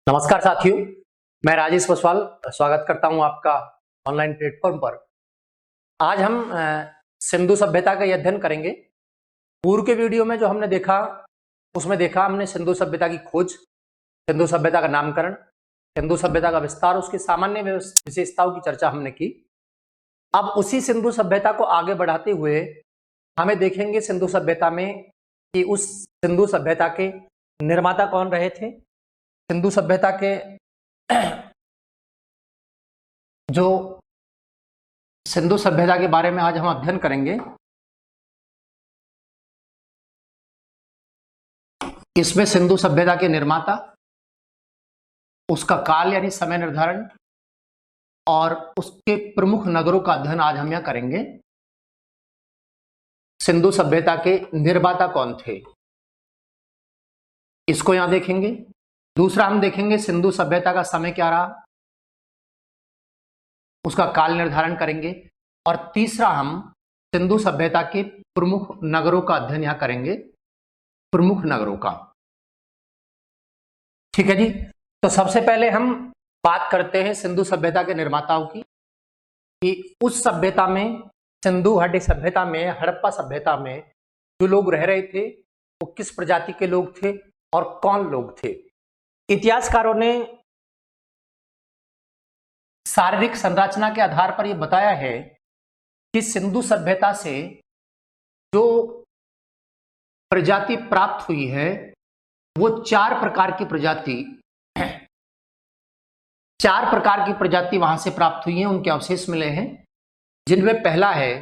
नमस्कार साथियों, मैं राजेश बसवाल स्वागत करता हूं आपका ऑनलाइन प्लेटफॉर्म पर। आज हम सिंधु सभ्यता का अध्ययन करेंगे। पूर्व के वीडियो में जो हमने देखा उसमें देखा हमने सिंधु सभ्यता की खोज, सिंधु सभ्यता का नामकरण, सिंधु सभ्यता का विस्तार, उसकी सामान्य विशेषताओं की चर्चा हमने की। अब उसी सिंधु सभ्यता को आगे बढ़ाते हुए हमें देखेंगे सिंधु सभ्यता में कि उस सिंधु सभ्यता के निर्माता कौन रहे थे, सिंधु सभ्यता के जो सिंधु सभ्यता के बारे में आज हम अध्ययन करेंगे। इसमें सिंधु सभ्यता के निर्माता, उसका काल यानी समय निर्धारण और उसके प्रमुख नगरों का अध्ययन आज हम यहां करेंगे। सिंधु सभ्यता के निर्माता कौन थे, इसको यहां देखेंगे। दूसरा हम देखेंगे सिंधु सभ्यता का समय क्या रहा, उसका काल निर्धारण करेंगे। और तीसरा हम सिंधु सभ्यता के प्रमुख नगरों का अध्ययन यहां करेंगे, प्रमुख नगरों का। ठीक है जी। तो सबसे पहले हम बात करते हैं सिंधु सभ्यता के निर्माताओं की, कि उस सभ्यता में, सिंधु घाटी सभ्यता में, हड़प्पा सभ्यता में जो लोग रह रहे थे वो किस प्रजाति के लोग थे और कौन लोग थे। इतिहासकारों ने शारीरिक संरचना के आधार पर यह बताया है कि सिंधु सभ्यता से जो प्रजाति प्राप्त हुई है वो चार प्रकार की प्रजाति वहां से प्राप्त हुई है, उनके अवशेष मिले हैं, जिनमें पहला है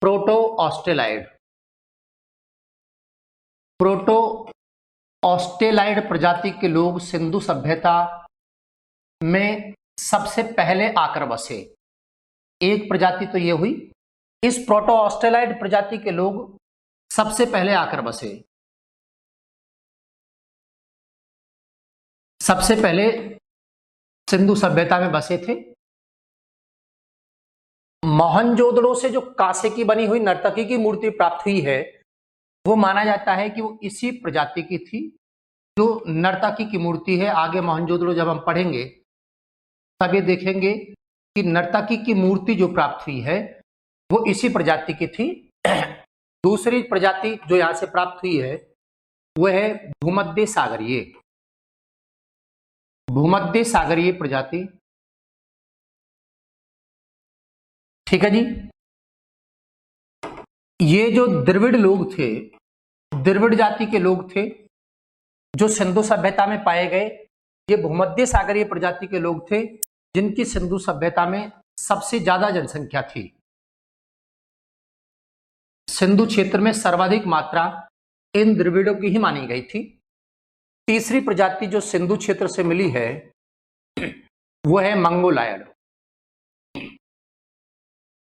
प्रोटो ऑस्ट्रेलाइड। प्रोटो ऑस्ट्रेलाइड प्रजाति के लोग सिंधु सभ्यता में सबसे पहले आकर बसे। एक प्रजाति तो ये हुई, इस प्रोटो ऑस्ट्रेलाइड प्रजाति के लोग सबसे पहले आकर बसे, सबसे पहले सिंधु सभ्यता में बसे थे। मोहनजोदड़ो से जो कांसे की बनी हुई नर्तकी की मूर्ति प्राप्त हुई है वो माना जाता है कि वो इसी प्रजाति की थी जो नर्तकी की मूर्ति है। आगे मोहनजोदड़ो जब हम पढ़ेंगे तब ये देखेंगे कि नर्तकी की मूर्ति जो प्राप्त हुई है वो इसी प्रजाति की थी। दूसरी प्रजाति जो यहां से प्राप्त हुई है वह है भूमध्य सागरीय, भूमध्य सागरीय प्रजाति। ठीक है जी। ये जो द्रविड़ लोग थे, द्रविड़ जाति के लोग थे जो सिंधु सभ्यता में पाए गए, ये भूमध्य सागरीय प्रजाति के लोग थे जिनकी सिंधु सभ्यता में सबसे ज्यादा जनसंख्या थी। सिंधु क्षेत्र में सर्वाधिक मात्रा इन द्रविड़ों की ही मानी गई थी। तीसरी प्रजाति जो सिंधु क्षेत्र से मिली है वो है मंगोलायड,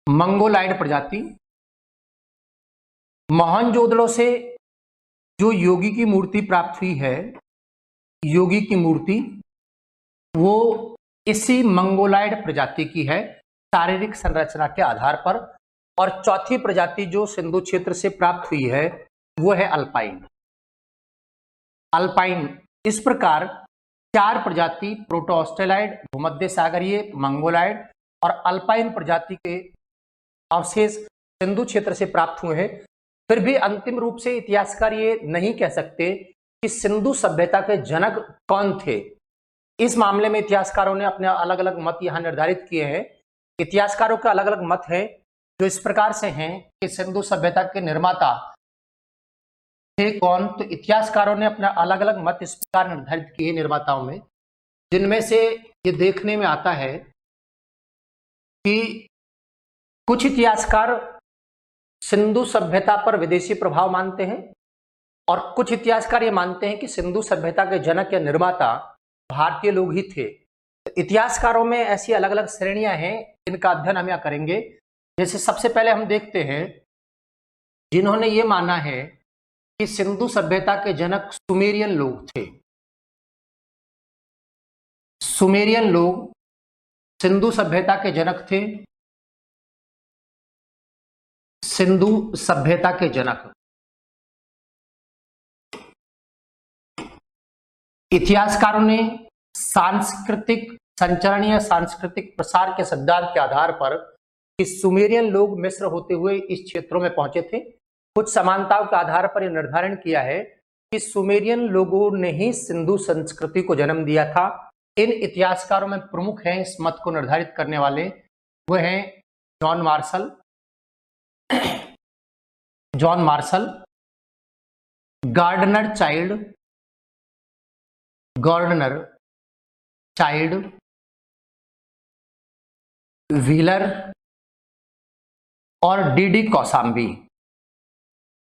मंगोलायड प्रजाति। मोहनजोदड़ो से जो योगी की मूर्ति प्राप्त हुई है, योगी की मूर्ति, वो इसी मंगोलायड प्रजाति की है शारीरिक संरचना के आधार पर। और चौथी प्रजाति जो सिंधु क्षेत्र से प्राप्त हुई है वो है अल्पाइन, अल्पाइन। इस प्रकार चार प्रजाति प्रोटो ऑस्ट्रेलाइड, भूमध्य सागरीय, मंगोलायड और अल्पाइन प्रजाति के अवशेष सिंधु क्षेत्र से प्राप्त हुए हैं। फिर भी अंतिम रूप से इतिहासकार ये नहीं कह सकते कि सिंधु सभ्यता के जनक कौन थे। इस मामले में इतिहासकारों ने अपने अलग अलग मत यहां निर्धारित किए हैं। इतिहासकारों के अलग अलग मत हैं जो इस प्रकार से हैं कि सिंधु सभ्यता के निर्माता थे कौन। तो इतिहासकारों ने अपना अलग अलग मत इस प्रकार निर्धारित किए निर्माताओं में, जिनमें से ये देखने में आता है कि कुछ इतिहासकार सिंधु सभ्यता पर विदेशी प्रभाव मानते हैं और कुछ इतिहासकार ये मानते हैं कि सिंधु सभ्यता के जनक या निर्माता भारतीय लोग ही थे। तो इतिहासकारों में ऐसी अलग अलग श्रेणियां हैं जिनका अध्ययन हम यहाँ करेंगे। जैसे सबसे पहले हम देखते हैं जिन्होंने ये माना है कि सिंधु सभ्यता के जनक सुमेरियन लोग थे। सुमेरियन लोग सिंधु सभ्यता के जनक थे, सिंधु सभ्यता के जनक। इतिहासकारों ने सांस्कृतिक संचरण या सांस्कृतिक प्रसार के सिद्धांत के आधार पर कि सुमेरियन लोग मिस्र होते हुए इस क्षेत्रों में पहुंचे थे। कुछ समानताओं के आधार पर यह निर्धारण किया है कि सुमेरियन लोगों ने ही सिंधु संस्कृति को जन्म दिया था। इन इतिहासकारों में प्रमुख हैं इस मत को निर्धारित करने वाले, वह हैं John Marshall, Gardner Childe, Wheeler और डीडी कौसाम्बी।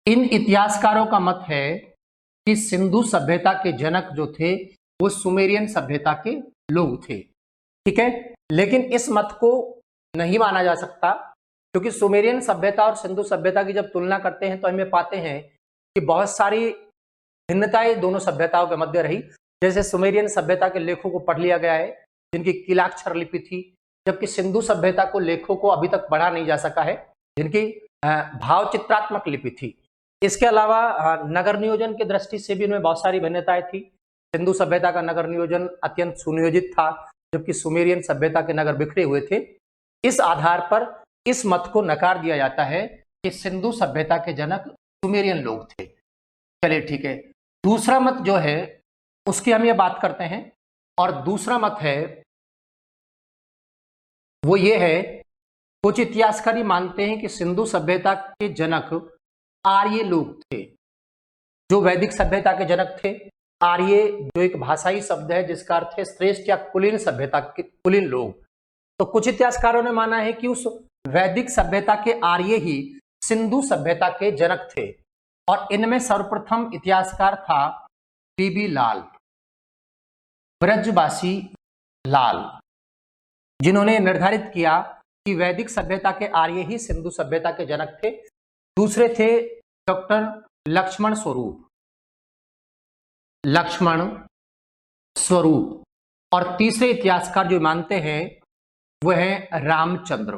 इन इतिहासकारों का मत है कि सिंधु सभ्यता के जनक जो थे वो सुमेरियन सभ्यता के लोग थे। ठीक है, लेकिन इस मत को नहीं माना जा सकता, क्योंकि सुमेरियन सभ्यता और सिंधु सभ्यता की जब तुलना करते हैं तो हमें पाते हैं कि बहुत सारी भिन्नताएं दोनों सभ्यताओं के मध्य रही। जैसे सुमेरियन सभ्यता के लेखों को पढ़ लिया गया है जिनकी किलाक्षर लिपि थी, जबकि सिंधु सभ्यता को लेखों को अभी तक पढ़ा नहीं जा सका है जिनकी भाव चित्रात्मक लिपि थी। इसके अलावा नगर नियोजन की दृष्टि से भी इनमें बहुत सारी भिन्नताएं थी। सिंधु सभ्यता का नगर नियोजन अत्यंत सुनियोजित था, जबकि सुमेरियन सभ्यता के नगर बिखरे हुए थे। इस आधार पर इस मत को नकार दिया जाता है कि सिंधु सभ्यता के जनक सुमेरियन लोग थे। चलिए ठीक है, दूसरा मत जो है उसकी हम ये बात करते हैं, और दूसरा मत है वो ये है, कुछ इतिहासकारी मानते हैं कि सिंधु सभ्यता के जनक आर्य लोग थे, जो वैदिक सभ्यता के जनक थे। आर्य जो एक भाषाई शब्द है जिसका अर्थ है श्रेष्ठ या कुलीन सभ्यता के कुलीन लोग। तो कुछ इतिहासकारों ने माना है कि उस वैदिक सभ्यता के आर्य ही सिंधु सभ्यता के जनक थे, और इनमें सर्वप्रथम इतिहासकार था बीबी लाल, ब्रजवासी लाल, जिन्होंने निर्धारित किया कि वैदिक सभ्यता के आर्य ही सिंधु सभ्यता के जनक थे। दूसरे थे डॉक्टर लक्ष्मण स्वरूप, और तीसरे इतिहासकार जो मानते हैं वह है रामचंद्र।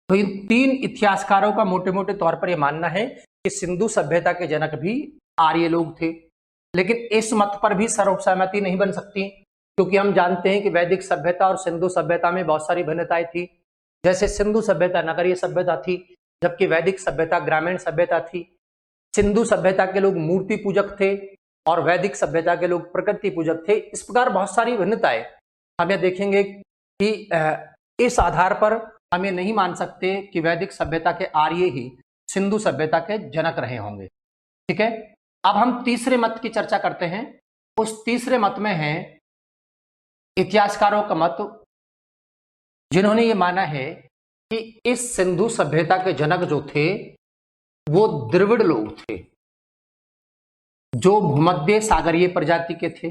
तो इन तीन इतिहासकारों का मोटे मोटे तौर पर यह मानना है कि सिंधु सभ्यता के जनक भी आर्य लोग थे। लेकिन इस मत पर भी सर्वसहमति नहीं बन सकती, क्योंकि हम जानते हैं कि वैदिक सभ्यता और सिंधु सभ्यता में बहुत सारी भिन्नताएं थी। जैसे सिंधु सभ्यता नगरीय सभ्यता थी, जबकि वैदिक सभ्यता ग्रामीण सभ्यता थी। सिंधु सभ्यता के लोग मूर्ति पूजक थे और वैदिक सभ्यता के लोग प्रकृति पूजक थे। इस प्रकार बहुत सारी भिन्नताएं हम यह देखेंगे कि इस आधार पर हम ये नहीं मान सकते कि वैदिक सभ्यता के आर्य ही सिंधु सभ्यता के जनक रहे होंगे। ठीक है, अब हम तीसरे मत की चर्चा करते हैं। उस तीसरे मत में है इतिहासकारों का मत, जिन्होंने ये माना है कि इस सिंधु सभ्यता के जनक जो थे वो द्रविड़ लोग थे, जो भूमध्य सागरीय प्रजाति के थे।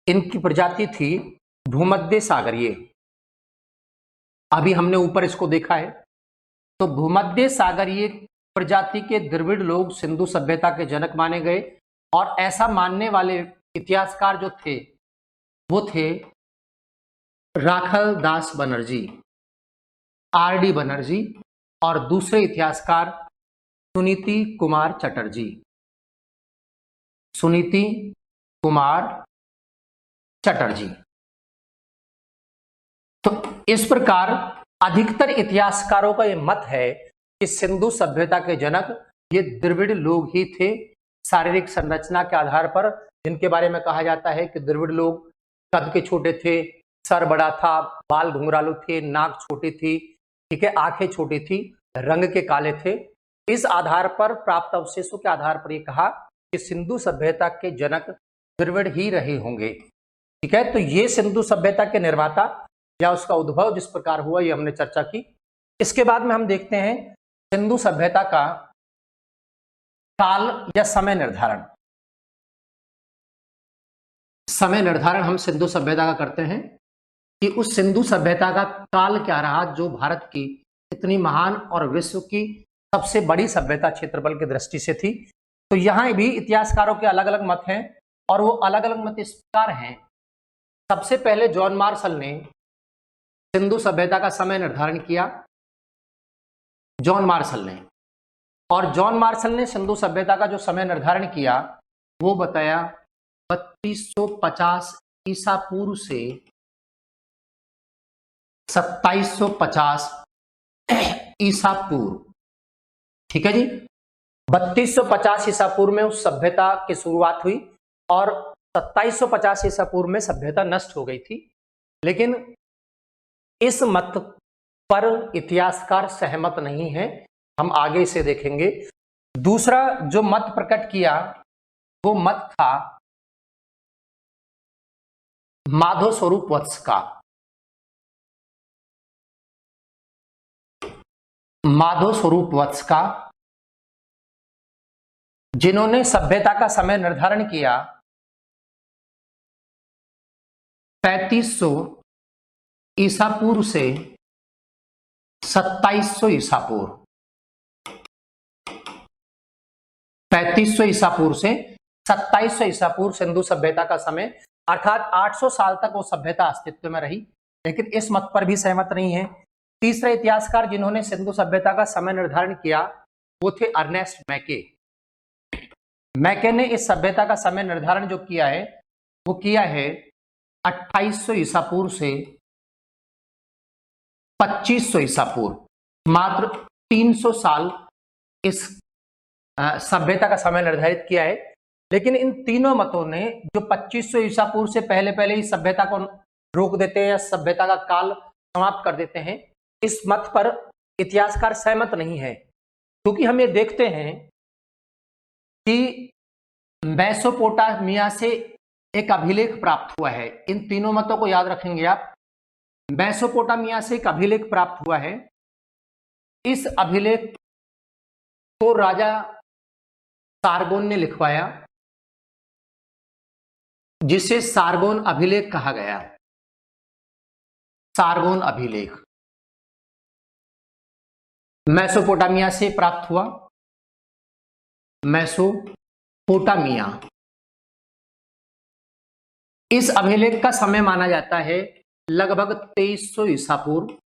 इनकी प्रजाति थी भूमध्य सागरीय। अभी हमने ऊपर इसको देखा है, तो भूमध्य सागरीय प्रजाति के द्रविड़ लोग सिंधु सभ्यता के जनक माने गए, और ऐसा मानने वाले इतिहासकार जो थे वो थे राखल दास बनर्जी, आर.डी. बनर्जी, और दूसरे इतिहासकार सुनीति कुमार चटर्जी। तो इस प्रकार अधिकतर इतिहासकारों का यह मत है कि सिंधु सभ्यता के जनक ये द्रविड़ लोग ही थे। शारीरिक संरचना के आधार पर जिनके बारे में कहा जाता है कि द्रविड़ लोग कद के छोटे थे, सर बड़ा था, बाल घुंघरालू थे, नाक छोटी थी, ठीक है, आंखें छोटी थी, रंग के काले थे। इस आधार पर प्राप्त अवशेषों के आधार पर यह कहा कि सिंधु सभ्यता के जनक द्रविड़ ही रहे होंगे। ठीक है, तो ये सिंधु सभ्यता के निर्माता या उसका उद्भव जिस प्रकार हुआ ये हमने चर्चा की। इसके बाद में हम देखते हैं सिंधु सभ्यता का काल या समय निर्धारण। समय निर्धारण हम सिंधु सभ्यता का करते हैं कि उस सिंधु सभ्यता का काल क्या रहा जो भारत की इतनी महान और विश्व की सबसे बड़ी सभ्यता क्षेत्रफल की दृष्टि से थी। तो यहां भी इतिहासकारों के अलग अलग मत हैं, और वो अलग अलग मत इस प्रकार हैं। सबसे पहले जॉन मार्शल ने सिंधु सभ्यता का समय निर्धारण किया, जॉन मार्शल ने सिंधु सभ्यता का जो समय निर्धारण किया वो बताया 3250 ईसा पूर्व से 2750 ईसा पूर्व। ठीक है जी, 3250 ईसा पूर्व में उस सभ्यता की शुरुआत हुई और 2750 ईसा पूर्व में सभ्यता नष्ट हो गई थी। लेकिन इस मत पर इतिहासकार सहमत नहीं है, हम आगे इसे देखेंगे। दूसरा जो मत प्रकट किया वो मत था माधव स्वरूप वत्स का। माधव स्वरूप वत्स का, जिन्होंने सभ्यता का समय निर्धारण किया 3500 ईसा पूर्व से 2700 ईसा पूर्व। 3500 ईसा पूर्व से 2700 ईसा पूर्व सिंधु सभ्यता का समय, अर्थात 800 साल तक वो सभ्यता अस्तित्व में रही। लेकिन इस मत पर भी सहमत नहीं है। तीसरा इतिहासकार जिन्होंने सिंधु सभ्यता का समय निर्धारण किया वो थे अर्नेस्ट मैके। मैके ने इस सभ्यता का समय निर्धारण जो किया है वो किया है 2800 ईसा पूर्व से 2500 ईसा पूर्व। मात्र 300 साल इस सभ्यता का समय निर्धारित किया है। लेकिन इन तीनों मतों ने जो 2500 ईसा पूर्व से पहले पहले ही सभ्यता को रोक देते हैं या सभ्यता का काल समाप्त कर देते हैं, इस मत पर इतिहासकार सहमत नहीं है। क्योंकि हम ये देखते हैं कि मेसोपोटामिया से एक अभिलेख प्राप्त हुआ है। इन तीनों मतों को याद रखेंगे आप। मेसोपोटामिया से एक अभिलेख प्राप्त हुआ है। इस अभिलेख को राजा सारगोन ने लिखवाया, जिसे सारगोन अभिलेख कहा गया। सारगोन अभिलेख मेसोपोटामिया से प्राप्त हुआ। मेसोपोटामिया, इस अभिलेख का समय माना जाता है लगभग 2300 ईसा पूर्व।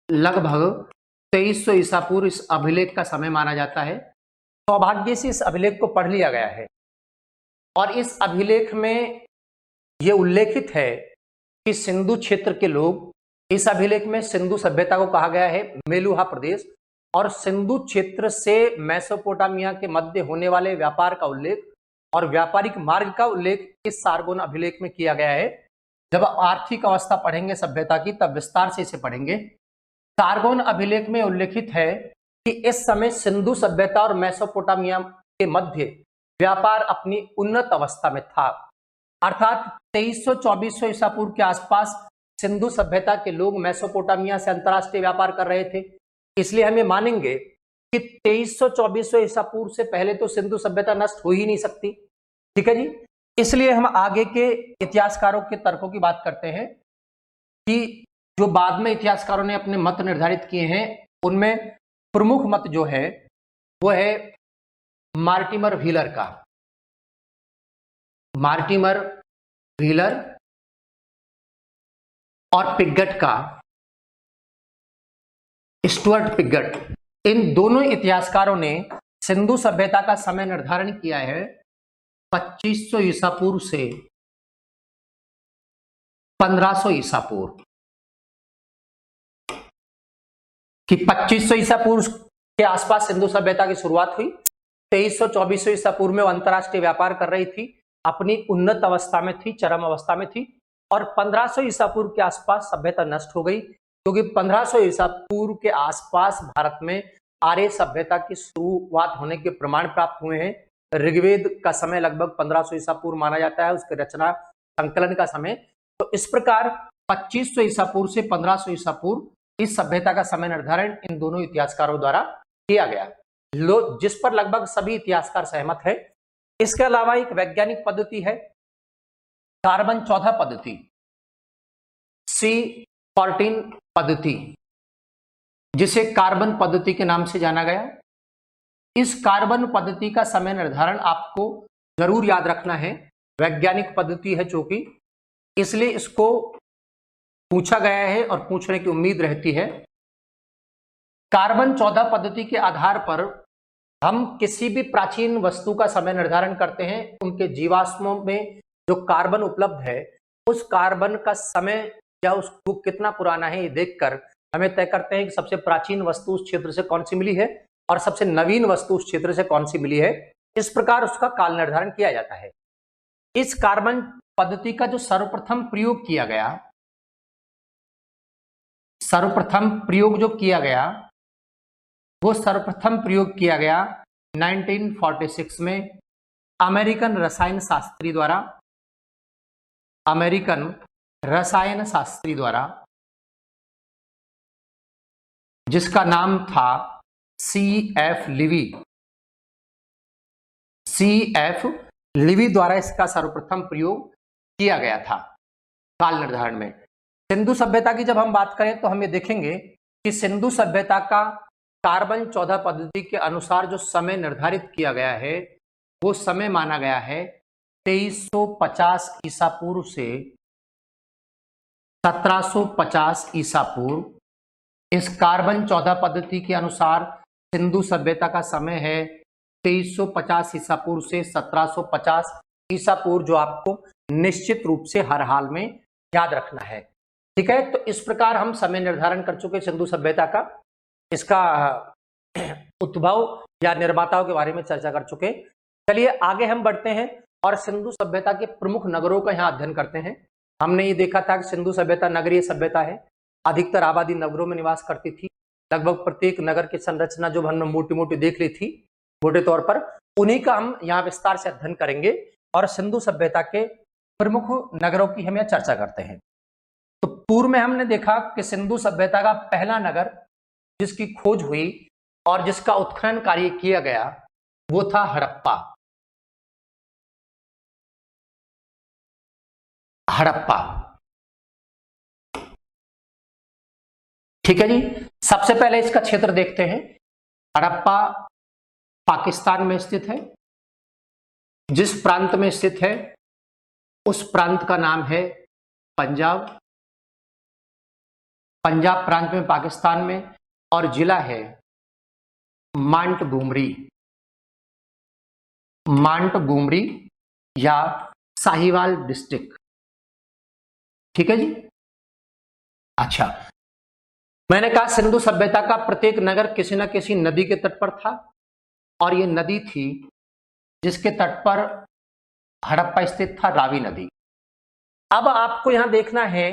लगभग 2300 ईसा पूर्व इस अभिलेख का समय माना जाता है। सौभाग्य से इस अभिलेख को पढ़ लिया गया है और इस अभिलेख में यह उल्लेखित है कि सिंधु क्षेत्र के लोग, इस अभिलेख में सिंधु सभ्यता को कहा गया है मेलुहा प्रदेश, और सिंधु क्षेत्र से मेसोपोटामिया के मध्य होने वाले व्यापार का उल्लेख और व्यापारिक मार्ग का उल्लेख इस सारगोन अभिलेख में किया गया है। जब आर्थिक अवस्था पढ़ेंगे सभ्यता की तब विस्तार से इसे पढ़ेंगे। सारगोन अभिलेख में उल्लेखित है कि इस समय सिंधु सभ्यता और मेसोपोटामिया के मध्य व्यापार अपनी उन्नत अवस्था में था। अर्थात 2300-2400 ईसा पूर्व के आसपास सिंधु सभ्यता के लोग मेसोपोटामिया से अंतरराष्ट्रीय व्यापार कर रहे थे। इसलिए हम ये मानेंगे कि 2300-2400 ईसा पूर्व से पहले तो सिंधु सभ्यता नष्ट हो ही नहीं सकती। ठीक है जी। इसलिए हम आगे के इतिहासकारों के तर्कों की बात करते हैं कि जो बाद में इतिहासकारों ने अपने मत निर्धारित किए हैं उनमें प्रमुख मत जो है वो है मार्टिमर व्हीलर का। मार्टिमर व्हीलर और पिगट का, स्टुअर्ट पिगट। इन दोनों इतिहासकारों ने सिंधु सभ्यता का समय निर्धारण किया है 2500 ईसा पूर्व से 1500 ईसा पूर्व। कि 2500 ईसा पूर्व के आसपास सिंधु सभ्यता की शुरुआत हुई, 2300-2400 ईसा पूर्व में वो अंतरराष्ट्रीय व्यापार कर रही थी, अपनी उन्नत अवस्था में थी, चरम अवस्था में थी, और 1500 ईसा पूर्व के आसपास सभ्यता नष्ट हो गई। क्योंकि 1500 ईसा पूर्व के आसपास भारत में आर्य सभ्यता की शुरुआत होने के प्रमाण प्राप्त हुए हैं। ऋग्वेद का समय लगभग 1500 ईसा पूर्व माना जाता है, उसके रचना संकलन का समय। तो इस प्रकार 2500 ईसा पूर्व से 1500 ईसा पूर्व इस सभ्यता का समय निर्धारण इन दोनों इतिहासकारों द्वारा किया गया, जिस पर लगभग सभी इतिहासकार सहमत है। इसके अलावा एक वैज्ञानिक पद्धति है कार्बन 14 पद्धति, C14 पद्धति, जिसे कार्बन पद्धति के नाम से जाना गया। इस कार्बन पद्धति का समय निर्धारण आपको जरूर याद रखना है, वैज्ञानिक पद्धति है चूंकि, इसलिए इसको पूछा गया है और पूछने की उम्मीद रहती है। कार्बन 14 पद्धति के आधार पर हम किसी भी प्राचीन वस्तु का समय निर्धारण करते हैं उनके जीवाश्मों में जो कार्बन उपलब्ध है उस कार्बन का समय या उसको कितना पुराना है ये देखकर हमें तय करते हैं कि सबसे प्राचीन वस्तु उस क्षेत्र से कौन सी मिली है और सबसे नवीन वस्तु उस क्षेत्र से कौन सी मिली है। इस प्रकार उसका काल निर्धारण किया जाता है। इस कार्बन पद्धति का जो सर्वप्रथम प्रयोग किया गया, सर्वप्रथम प्रयोग जो किया गया वो सर्वप्रथम प्रयोग किया गया 1946 में अमेरिकन रसायन शास्त्री द्वारा, अमेरिकन रसायन शास्त्री द्वारा, जिसका नाम था C.F. लिवी। C.F. लिवी द्वारा इसका सर्वप्रथम प्रयोग किया गया था काल निर्धारण में। सिंधु सभ्यता की जब हम बात करें तो हम ये देखेंगे कि सिंधु सभ्यता का कार्बन 14 पद्धति के अनुसार जो समय निर्धारित किया गया है वो समय माना गया है 2350 ईसा पूर्व से 1750 ईसा पूर्व। इस कार्बन 14 पद्धति के अनुसार सिंधु सभ्यता का समय है 2350 ईसा पूर्व से 1750 ईसा पूर्व, जो आपको निश्चित रूप से हर हाल में याद रखना है। ठीक है, तो इस प्रकार हम समय निर्धारण कर चुके सिंधु सभ्यता का, इसका उद्भव या निर्माताओं के बारे में चर्चा कर चुके। चलिए आगे हम बढ़ते हैं और सिंधु सभ्यता के प्रमुख नगरों का यहाँ अध्ययन करते हैं। हमने ये देखा था कि सिंधु सभ्यता नगरीय सभ्यता है, अधिकतर आबादी नगरों में निवास करती थी। लगभग प्रत्येक नगर की संरचना जो हमने मोटी मोटी देख ली थी मोटे तौर पर, उन्हीं का हम यहाँ विस्तार से अध्ययन करेंगे और सिंधु सभ्यता के प्रमुख नगरों की हम यहाँ चर्चा करते हैं। तो पूर्व में हमने देखा कि सिंधु सभ्यता का पहला नगर जिसकी खोज हुई और जिसका उत्खनन कार्य किया गया वो था हड़प्पा। हड़प्पा, ठीक है जी। सबसे पहले इसका क्षेत्र देखते हैं। हड़प्पा पाकिस्तान में स्थित है। जिस प्रांत में स्थित है उस प्रांत का नाम है पंजाब। पंजाब प्रांत में पाकिस्तान में, और जिला है मांटगोमरी। मांटगोमरी या साहिवाल डिस्ट्रिक्ट, ठीक है जी। अच्छा, मैंने कहा सिंधु सभ्यता का प्रत्येक नगर किसी न किसी नदी के तट पर था और ये नदी थी जिसके तट पर हड़प्पा स्थित था, रावी नदी। अब आपको यहां देखना है,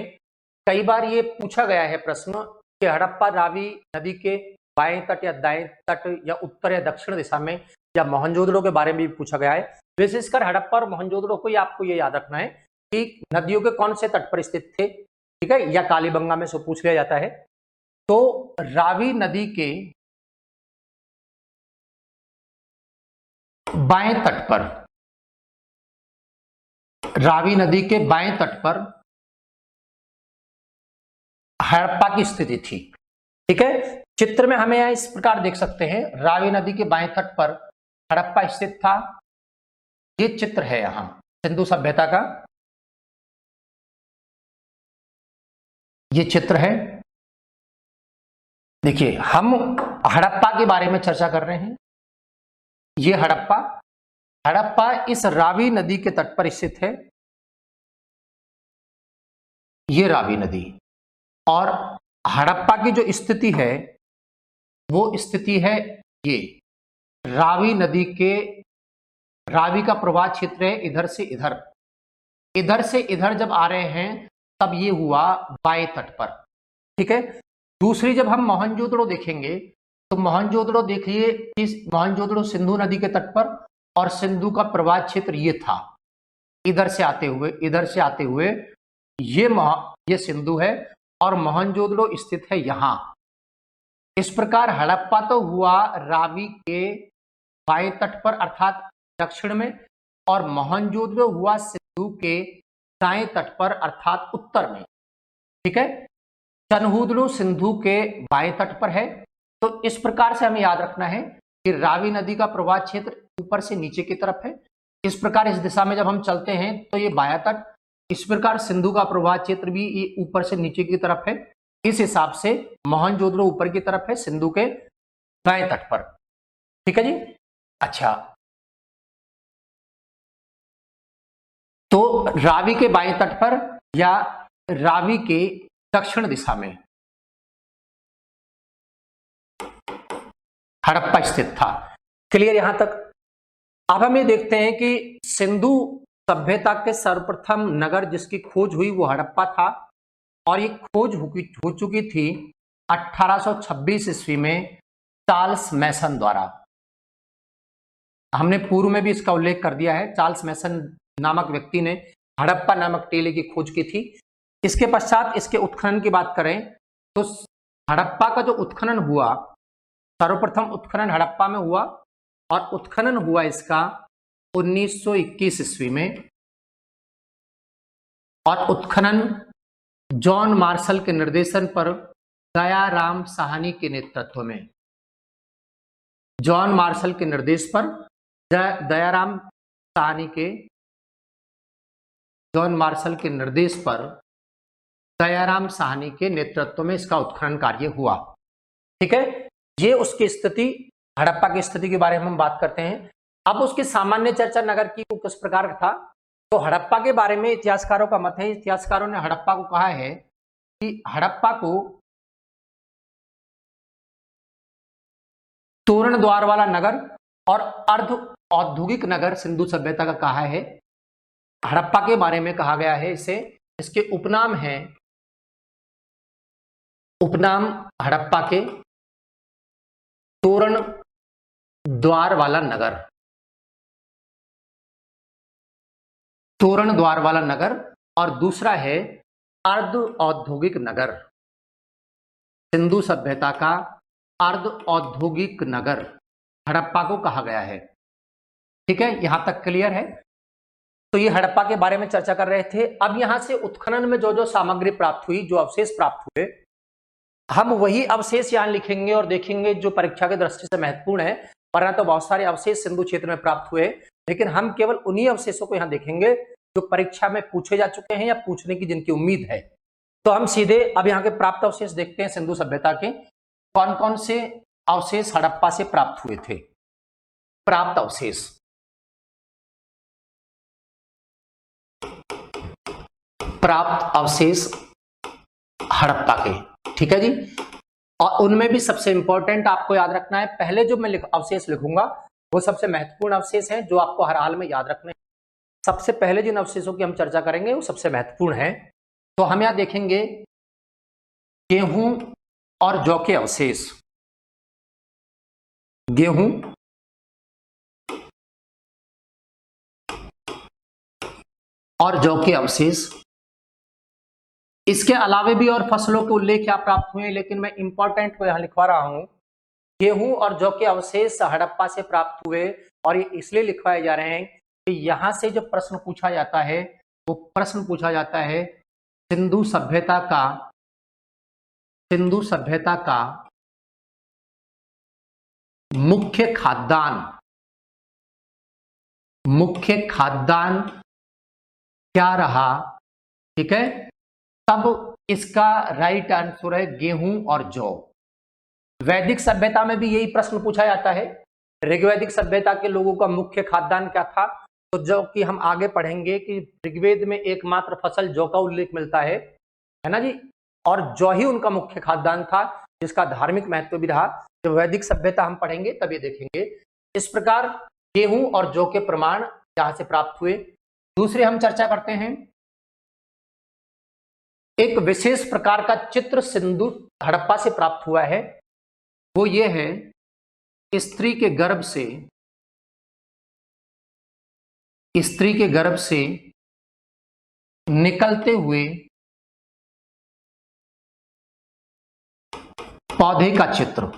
कई बार ये पूछा गया है प्रश्न कि हड़प्पा रावी नदी के बाएं तट या दाएं तट या उत्तर या दक्षिण दिशा में, या मोहनजोदड़ो के बारे में भी पूछा गया है। विशेषकर हड़प्पा और मोहनजोदड़ो को आपको ये याद रखना है कि नदियों के कौन से तट पर स्थित थे, ठीक है, या कालीबंगा में से पूछ लिया जाता है। तो रावी नदी के बाएं तट पर, रावी नदी के बाएं तट पर हड़प्पा की स्थिति थी, ठीक है। चित्र में हमें यहां इस प्रकार देख सकते हैं, रावी नदी के बाएं तट पर हड़प्पा स्थित था। ये चित्र है यहां सिंधु सभ्यता का, ये चित्र है। देखिए, हम हड़प्पा के बारे में चर्चा कर रहे हैं। ये हड़प्पा, हड़प्पा इस रावी नदी के तट पर स्थित है। ये रावी नदी, और हड़प्पा की जो स्थिति है वो स्थिति है ये रावी नदी के, रावी का प्रवाह क्षेत्र है इधर से इधर, इधर से इधर जब आ रहे हैं तब ये हुआ बाएं तट पर, ठीक है। दूसरी जब हम मोहनजोदड़ो देखेंगे तो मोहनजोदड़ो देखिए, इस मोहनजोदड़ो सिंधु नदी के तट पर, और सिंधु का प्रवाह क्षेत्र ये था, इधर से आते हुए, इधर से आते हुए ये सिंधु है और मोहनजोदड़ो स्थित है यहां। इस प्रकार हड़प्पा तो हुआ रावी के बाएं तट पर अर्थात दक्षिण में, और मोहनजोदड़ो हुआ सिंधु के दाएं तट पर अर्थात उत्तर में, ठीक है। चनहूदड़ो सिंधु के बाएं तट पर है। तो इस प्रकार से हमें याद रखना है कि रावी नदी का प्रवाह क्षेत्र ऊपर से नीचे की तरफ है। इस प्रकार इस दिशा में जब हम चलते हैं तो ये बायां तट, इस प्रकार सिंधु का प्रवाह क्षेत्र भी ये ऊपर से नीचे की तरफ है। इस हिसाब से मोहनजोदड़ो ऊपर की तरफ है, सिंधु के दाएं तट पर, ठीक है जी। अच्छा, तो रावी के बाएं तट पर या रावी के दक्षिण दिशा में हड़प्पा स्थित था। क्लियर यहां तक। अब हम ये देखते हैं कि सिंधु सभ्यता के सर्वप्रथम नगर जिसकी खोज हुई वो हड़प्पा था, और ये खोज हो चुकी थी 1826 ईस्वी में चार्ल्स मैसन द्वारा। हमने पूर्व में भी इसका उल्लेख कर दिया है। चार्ल्स मैसन नामक व्यक्ति ने हड़प्पा नामक टीले की खोज की थी। इसके पश्चात इसके उत्खनन की बात करें तो हड़प्पा का जो उत्खनन हुआ, सर्वप्रथम उत्खनन हड़प्पा में हुआ, और उत्खनन हुआ इसका 1921 ईस्वी में, और उत्खनन जॉन मार्शल के निर्देशन पर दयाराम साहनी के नेतृत्व में, जॉन मार्शल के निर्देश पर दयाराम साहनी के जॉन मार्शल के निर्देश पर दयाराम साहनी के नेतृत्व में इसका उत्खनन कार्य हुआ। ठीक है, ये उसकी स्थिति, हड़प्पा की स्थिति के बारे में हम बात करते हैं। अब उसकी सामान्य चर्चा नगर की किस प्रकार का था, तो हड़प्पा के बारे में इतिहासकारों का मत है, इतिहासकारों ने हड़प्पा को कहा है कि हड़प्पा को तोरण द्वार वाला नगर और अर्ध औद्योगिक नगर सिंधु सभ्यता का कहा है। हड़प्पा के बारे में कहा गया है इसे, इसके उपनाम है, उपनाम हड़प्पा के तोरण द्वार वाला नगर, तोरण द्वार वाला नगर, और दूसरा है अर्ध औद्योगिक नगर, सिंधु सभ्यता का अर्ध औद्योगिक नगर हड़प्पा को कहा गया है। ठीक है, यहां तक क्लियर है। तो ये हड़प्पा के बारे में चर्चा कर रहे थे। अब यहां से उत्खनन में जो जो सामग्री प्राप्त हुई, जो अवशेष प्राप्त हुए, हम वही अवशेष यहां लिखेंगे और देखेंगे जो परीक्षा की दृष्टि से महत्वपूर्ण है। वरना तो बहुत सारे अवशेष सिंधु क्षेत्र में प्राप्त हुए, लेकिन हम केवल उन्हीं अवशेषों को यहां देखेंगे जो परीक्षा में पूछे जा चुके हैं या पूछने की जिनकी उम्मीद है। तो हम सीधे अब यहाँ के प्राप्त अवशेष देखते हैं सिंधु सभ्यता के, कौन कौन से अवशेष हड़प्पा से प्राप्त हुए थे। प्राप्त अवशेष, प्राप्त अवशेष हड़प्पा के, ठीक है जी। और उनमें भी सबसे इंपॉर्टेंट आपको याद रखना है, पहले जो मैं अवशेष लिखूंगा वो सबसे महत्वपूर्ण अवशेष हैं जो आपको हर हाल में याद रखने हैं। सबसे पहले जिन अवशेषों की हम चर्चा करेंगे वो सबसे महत्वपूर्ण है। तो हम यहां देखेंगे गेहूं और जौ के अवशेष, गेहूं और जौ के अवशेष। इसके अलावे भी और फसलों के उल्लेख यहाँ प्राप्त हुए, लेकिन मैं इंपॉर्टेंट को यहां लिखवा रहा हूं। गेहूं और जौ के अवशेष हड़प्पा से प्राप्त हुए, और ये इसलिए लिखवाए जा रहे हैं कि यहां से जो प्रश्न पूछा जाता है वो प्रश्न पूछा जाता है सिंधु सभ्यता का, सिंधु सभ्यता का मुख्य खाद्यान्न, मुख्य खाद्यान्न क्या रहा। ठीक है, तब इसका राइट आंसर है गेहूं और जौ। वैदिक सभ्यता में भी यही प्रश्न पूछा जाता है, ऋग्वैदिक सभ्यता के लोगों का मुख्य खाद्यान्न क्या था। तो जौ की हम आगे पढ़ेंगे कि ऋग्वेद में एकमात्र फसल जौ का उल्लेख मिलता है ना जी, और जौ ही उनका मुख्य खाद्यान्न था जिसका धार्मिक महत्व भी रहा। जब वैदिक सभ्यता हम पढ़ेंगे तब ये देखेंगे। इस प्रकार गेहूं और जौ के प्रमाण यहां से प्राप्त हुए। दूसरे हम चर्चा करते हैं, एक विशेष प्रकार का चित्र सिंधु हड़प्पा से प्राप्त हुआ है, वो ये है स्त्री के गर्भ से, स्त्री के गर्भ से निकलते हुए पौधे का चित्र,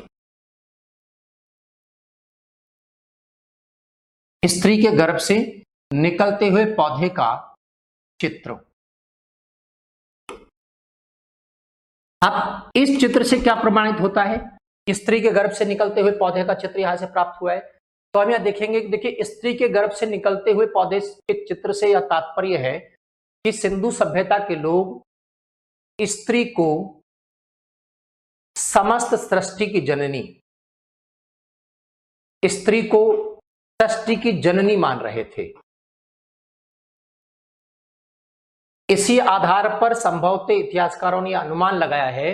स्त्री के गर्भ से निकलते हुए पौधे का चित्र। अब इस चित्र से क्या प्रमाणित होता है, स्त्री के गर्भ से निकलते हुए पौधे का चित्र यहां से प्राप्त हुआ है। तो हम यहां देखेंगे, देखिए स्त्री के गर्भ से निकलते हुए पौधे के चित्र से यह तात्पर्य है कि सिंधु सभ्यता के लोग स्त्री को समस्त सृष्टि की जननी, स्त्री को सृष्टि की जननी मान रहे थे। इसी आधार पर संभवतः इतिहासकारों ने अनुमान लगाया है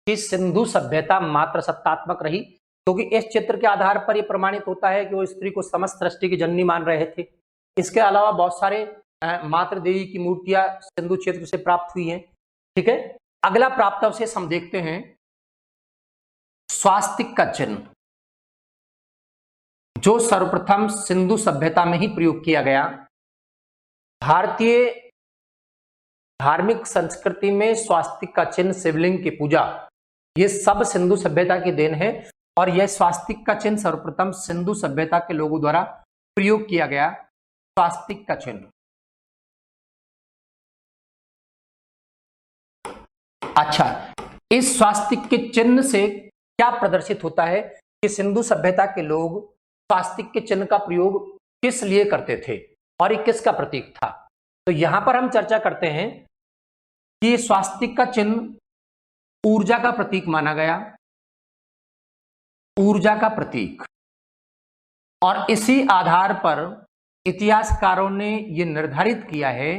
कि सिंधु सभ्यता मात्र सत्तात्मक रही, क्योंकि इस चित्र के आधार पर यह प्रमाणित होता है कि वो स्त्री को समस्त सृष्टि की जननी मान रहे थे। इसके अलावा बहुत सारे मातृ देवी की मूर्तियां सिंधु क्षेत्र से प्राप्त हुई हैं। ठीक है, अगला प्राप्त अवशेष हम देखते हैं स्वास्तिक का चिन्ह, जो सर्वप्रथम सिंधु सभ्यता में ही प्रयोग किया गया। भारतीय धार्मिक संस्कृति में स्वास्तिक का चिन्ह, शिवलिंग की पूजा, ये सब सिंधु सभ्यता की देन है और यह स्वास्तिक का चिन्ह सर्वप्रथम सिंधु सभ्यता के लोगों द्वारा प्रयोग किया गया। स्वास्तिक का चिन्ह, अच्छा, इस स्वास्तिक के चिन्ह से क्या प्रदर्शित होता है कि सिंधु सभ्यता के लोग स्वास्तिक के चिन्ह का प्रयोग किस लिए करते थे और ये किसका प्रतीक था। तो यहां पर हम चर्चा करते हैं कि स्वास्तिक का चिन्ह ऊर्जा का प्रतीक माना गया, ऊर्जा का प्रतीक, और इसी आधार पर इतिहासकारों ने यह निर्धारित किया है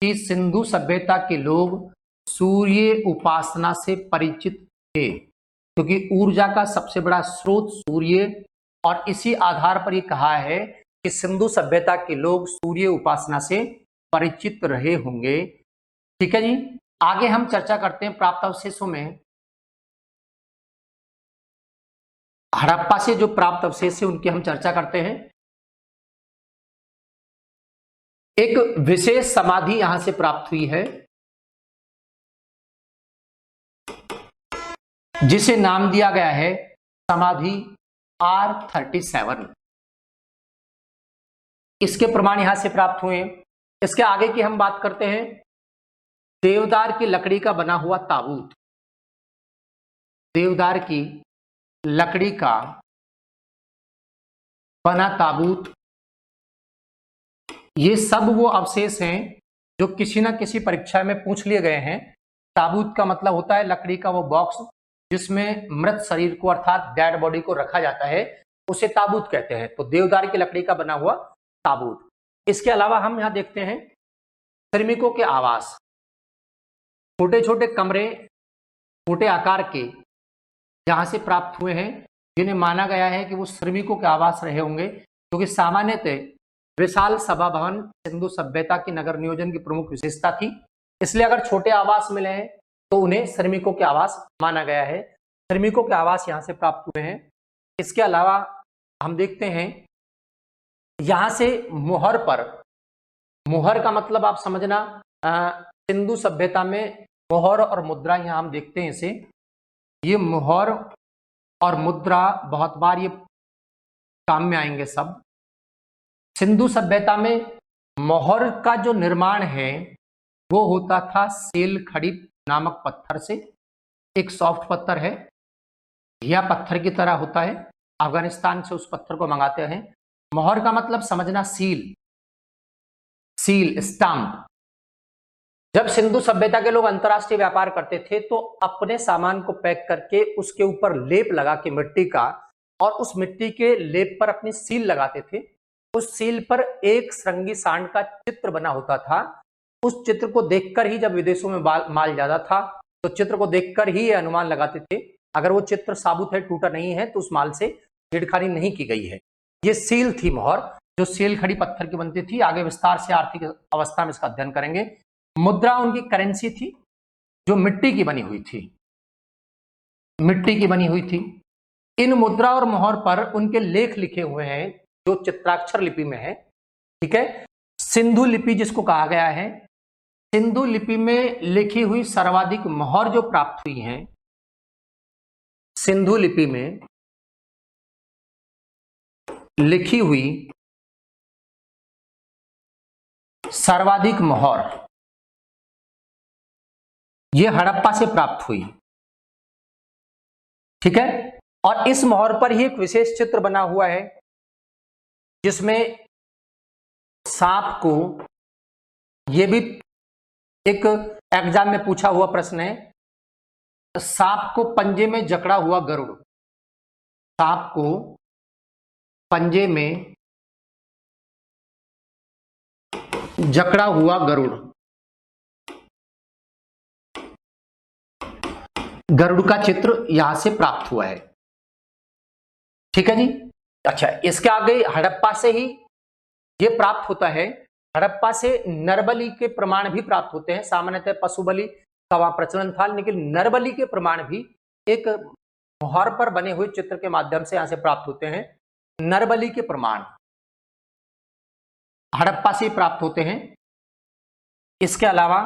कि सिंधु सभ्यता के लोग सूर्य उपासना से परिचित थे, क्योंकि ऊर्जा का सबसे बड़ा स्रोत सूर्य, और इसी आधार पर यह कहा है कि सिंधु सभ्यता के लोग सूर्य उपासना से परिचित रहे होंगे। ठीक है जी, आगे हम चर्चा करते हैं प्राप्त अवशेषों में। हड़प्पा से जो प्राप्त अवशेष है उनकी हम चर्चा करते हैं। एक विशेष समाधि यहां से प्राप्त हुई है जिसे नाम दिया गया है समाधि R37। इसके प्रमाण यहां से प्राप्त हुए। इसके आगे की हम बात करते हैं। देवदार की लकड़ी का बना हुआ ताबूत, देवदार की लकड़ी का बना ताबूत, ये सब वो अवशेष हैं जो किसी न किसी परीक्षा में पूछ लिए गए हैं। ताबूत का मतलब होता है लकड़ी का वो बॉक्स जिसमें मृत शरीर को अर्थात डेड बॉडी को रखा जाता है, उसे ताबूत कहते हैं। तो देवदार की लकड़ी का बना हुआ ताबूत। इसके अलावा हम यहां देखते हैं श्रमिकों के आवास, छोटे छोटे कमरे, छोटे आकार के, जहां से प्राप्त हुए हैं, जिन्हें माना गया है कि वो श्रमिकों के आवास रहे होंगे, क्योंकि सामान्यतः विशाल सभा भवन सिंधु सभ्यता की नगर नियोजन की प्रमुख विशेषता थी। इसलिए अगर छोटे आवास मिले हैं तो उन्हें श्रमिकों के आवास माना गया है। श्रमिकों के आवास यहां से प्राप्त हुए हैं। इसके अलावा हम देखते हैं यहां से मुहर पर, मुहर का मतलब आप समझना, सिंधु सभ्यता में मुहर और मुद्रा, यहां हम देखते हैं इसे, ये मुहर और मुद्रा बहुत बार ये काम में आएंगे सब। सिंधु सभ्यता में मोहर का जो निर्माण है वो होता था सेल खड़ी नामक पत्थर से। एक सॉफ्ट पत्थर है, घिया पत्थर की तरह होता है, अफगानिस्तान से उस पत्थर को मंगाते हैं। मोहर का मतलब समझना सील, सील, स्टाम्प। जब सिंधु सभ्यता के लोग अंतरराष्ट्रीय व्यापार करते थे तो अपने सामान को पैक करके उसके ऊपर लेप लगा के मिट्टी का, और उस मिट्टी के लेप पर अपनी सील लगाते थे। उस सील पर एक श्रृंगी सांड का चित्र बना होता था। उस चित्र को देखकर ही जब विदेशों में माल जाता था तो चित्र को देखकर ही ये अनुमान लगाते थे, अगर वो चित्र साबुत है, टूटा नहीं है, तो उस माल से छेड़खानी नहीं की गई है। ये सील थी मोहर, जो सील खड़ी पत्थर की बनती थी। आगे विस्तार से आर्थिक अवस्था में इसका अध्ययन करेंगे। मुद्रा उनकी करेंसी थी जो मिट्टी की बनी हुई थी, मिट्टी की बनी हुई थी। इन मुद्रा और मोहर पर उनके लेख लिखे हुए हैं जो चित्राक्षर लिपि में है। ठीक है, सिंधु लिपि जिसको कहा गया है, सिंधु लिपि में लिखी हुई सर्वाधिक मोहर जो प्राप्त हुई हैं, सिंधु लिपि में लिखी हुई सर्वाधिक मोहर ये हड़प्पा से प्राप्त हुई। ठीक है, और इस मोहर पर ही एक विशेष चित्र बना हुआ है जिसमें सांप को, यह भी एक एग्जाम में पूछा हुआ प्रश्न है, सांप को पंजे में जकड़ा हुआ गरुड़, सांप को पंजे में जकड़ा हुआ गरुड़, गरुड़ का चित्र यहां से प्राप्त हुआ है। ठीक है जी। अच्छा, इसके आगे हड़प्पा से ही ये प्राप्त होता है। हड़प्पा से नरबली के प्रमाण भी प्राप्त होते हैं। सामान्यतः पशु बलि का वहां प्रचलन था, लेकिन नरबली के प्रमाण भी एक मोहर पर बने हुए चित्र के माध्यम से यहां से प्राप्त होते हैं। नरबली के प्रमाण हड़प्पा से प्राप्त होते हैं। इसके अलावा